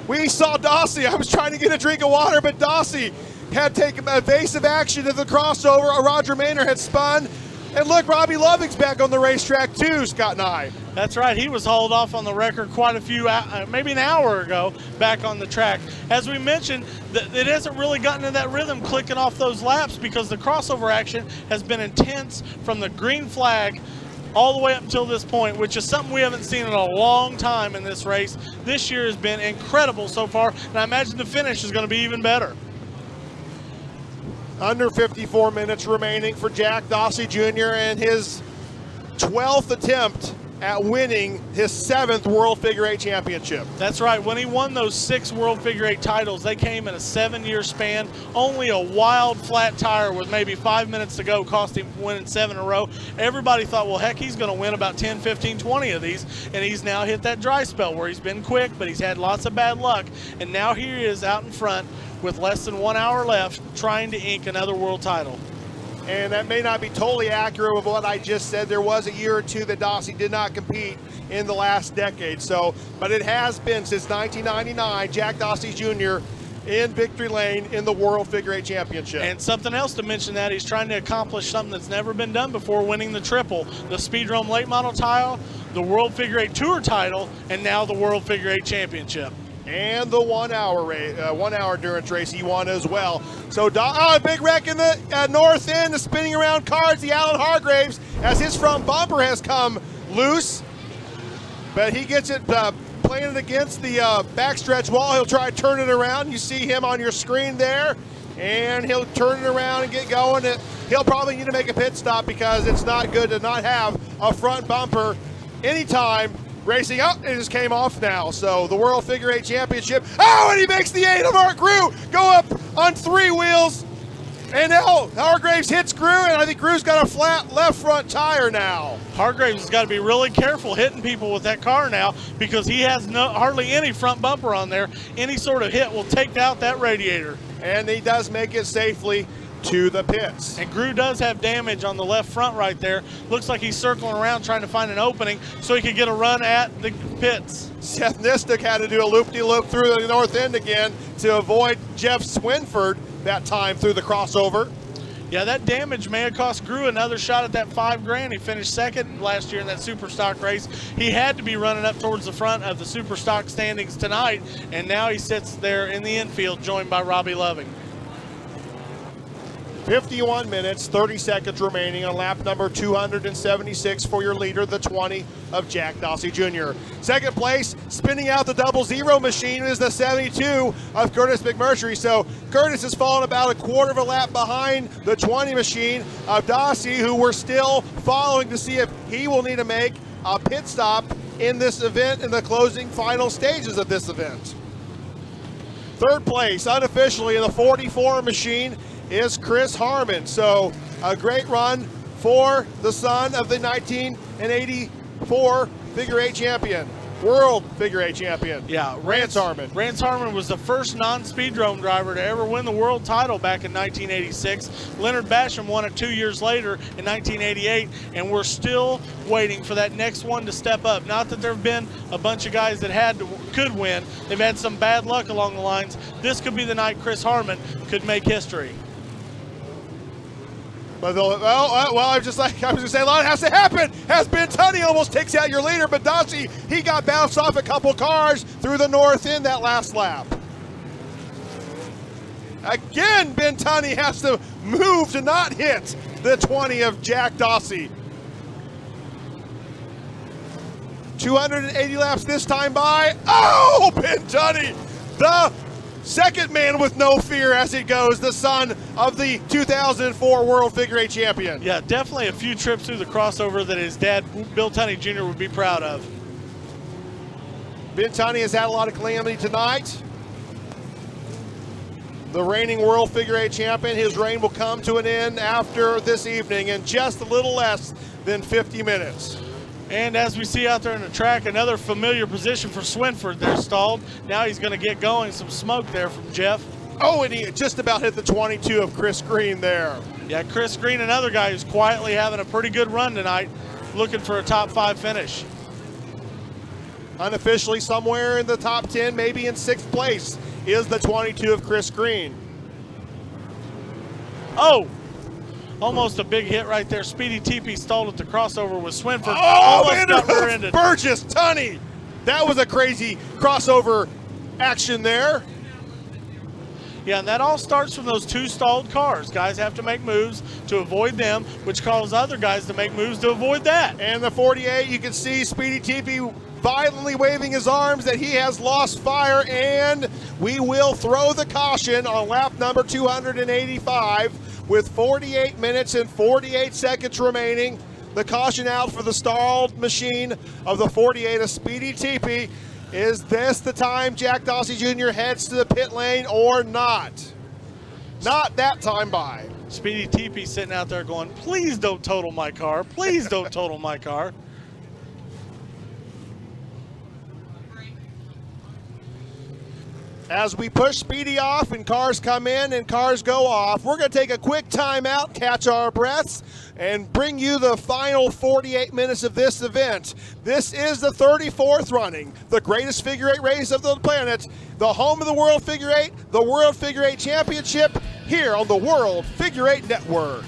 we saw Dossie. I was trying to get a drink of water, but Dossie had taken evasive action at the crossover. Roger Maynard had spun. And look, Robbie Loving's back on the racetrack too, Scott and I. That's right. He was hauled off on the record quite a few, maybe an hour ago, back on the track. As we mentioned, it hasn't really gotten in that rhythm clicking off those laps, because the crossover action has been intense from the green flag all the way up until this point, which is something we haven't seen in a long time in this race. This year has been incredible so far, and I imagine the finish is going to be even better. Under 54 minutes remaining for Jack Dossie Jr. and his 12th attempt at winning his 7th World Figure 8 Championship. That's right. When he won those 6 World Figure 8 titles, they came in a 7-year span. Only a wild flat tire with maybe 5 minutes to go cost him winning 7 in a row. Everybody thought, well, heck, he's going to win about 10, 15, 20 of these. And he's now hit that dry spell where he's been quick, but he's had lots of bad luck. And now here he is out in front with less than 1 hour left, trying to ink another world title. And that may not be totally accurate with what I just said. There was a year or two that Dossie did not compete in the last decade. So, but it has been since 1999, Jack Dossie Jr. in victory lane in the World Figure 8 Championship. And something else to mention, that he's trying to accomplish something that's never been done before, winning the triple, the Speedrome late model title, the World Figure 8 Tour title, and now the World Figure 8 Championship. And the 1 hour race, 1 hour endurance race he won as well. So big wreck in the north end, the spinning around cards, the Alan Hargraves, as his front bumper has come loose. But he gets it playing it against the backstretch wall. He'll try to turn it around. You see him on your screen there. And he'll turn it around and get going. He'll probably need to make a pit stop, because it's not good to not have a front bumper anytime. Racing up, it just came off now. So the World Figure 8 Championship. Oh, and he makes the 8 of Art Grew go up on 3 wheels. And now Hargraves hits Grew, and I think Grew's got a flat left front tire now. Hargraves has got to be really careful hitting people with that car now, because he has hardly any front bumper on there. Any sort of hit will take out that radiator. And he does make it safely to the pits. And Grew does have damage on the left front right there. Looks like he's circling around trying to find an opening so he could get a run at the pits. Seth Nistick had to do a loop-de-loop through the north end again to avoid Jeff Swinford that time through the crossover. Yeah, that damage may have cost Grew another shot at that $5,000. He finished second last year in that Super Stock race. He had to be running up towards the front of the Super Stock standings tonight, and now he sits there in the infield joined by Robbie Loving. 51 minutes, 30 seconds remaining on lap number 276 for your leader, the 20 of Jack Dossie Jr. Second place, spinning out the 00 machine, is the 72 of Curtis McMurtry. So Curtis has fallen about a quarter of a lap behind the 20 machine of Dossie, who we're still following to see if he will need to make a pit stop in this event in the closing final stages of this event. Third place, unofficially, in the 44 machine is Chris Harmon. So a great run for the son of the 1984 figure eight champion, world figure eight champion. Yeah, Rance Harmon. Rance Harmon was the first non-Speedrome driver to ever win the world title back in 1986. Leonard Basham won it 2 years later in 1988, and we're still waiting for that next one to step up. Not that there have been a bunch of guys that could win. They've had some bad luck along the lines. This could be the night Chris Harmon could make history. But I was going to say, a lot has to happen as Ben Tunney almost takes out your leader, but Dossie, he got bounced off a couple cars through the north end that last lap. Again, Ben Tunney has to move to not hit the 20 of Jack Dossie. 280 laps this time by. Oh, Ben Tunney, the second man with no fear as it goes, the son of the 2004 World Figure Eight champion. Yeah, definitely a few trips through the crossover that his dad, Bill Tunney Jr., would be proud of. Ben Tunney has had a lot of calamity tonight. The reigning World Figure Eight champion, his reign will come to an end after this evening in just a little less than 50 minutes. And as we see out there in the track, another familiar position for Swinford there stalled. Now he's going to get going. Some smoke there from Jeff. Oh, and he just about hit the 22 of Chris Green there. Yeah, Chris Green, another guy who's quietly having a pretty good run tonight, looking for a top 5 finish. Unofficially somewhere in the top 10, maybe in 6th place, is the 22 of Chris Green. Oh! Almost a big hit right there. Speedy TP stalled at the crossover with Swinford. Oh, Almost Burgess, Tunney. That was a crazy crossover action there. Yeah, and that all starts from those 2 stalled cars. Guys have to make moves to avoid them, which causes other guys to make moves to avoid that. And the 48, you can see Speedy TP violently waving his arms that he has lost fire, and we will throw the caution on lap number 285. With 48 minutes and 48 seconds remaining, the caution out for the stalled machine of the 48 of Speedy TP. Is this the time Jack Dossie Jr. heads to the pit lane or not? Not that time by. Speedy TP sitting out there going, please don't total my car. Please don't total my car. As we push Speedy off and cars come in and cars go off, we're going to take a quick timeout, catch our breaths, and bring you the final 48 minutes of this event. This is the 34th running, the greatest figure eight race of the planet, the home of the World Figure Eight, the World Figure Eight Championship, here on the World Figure Eight Network.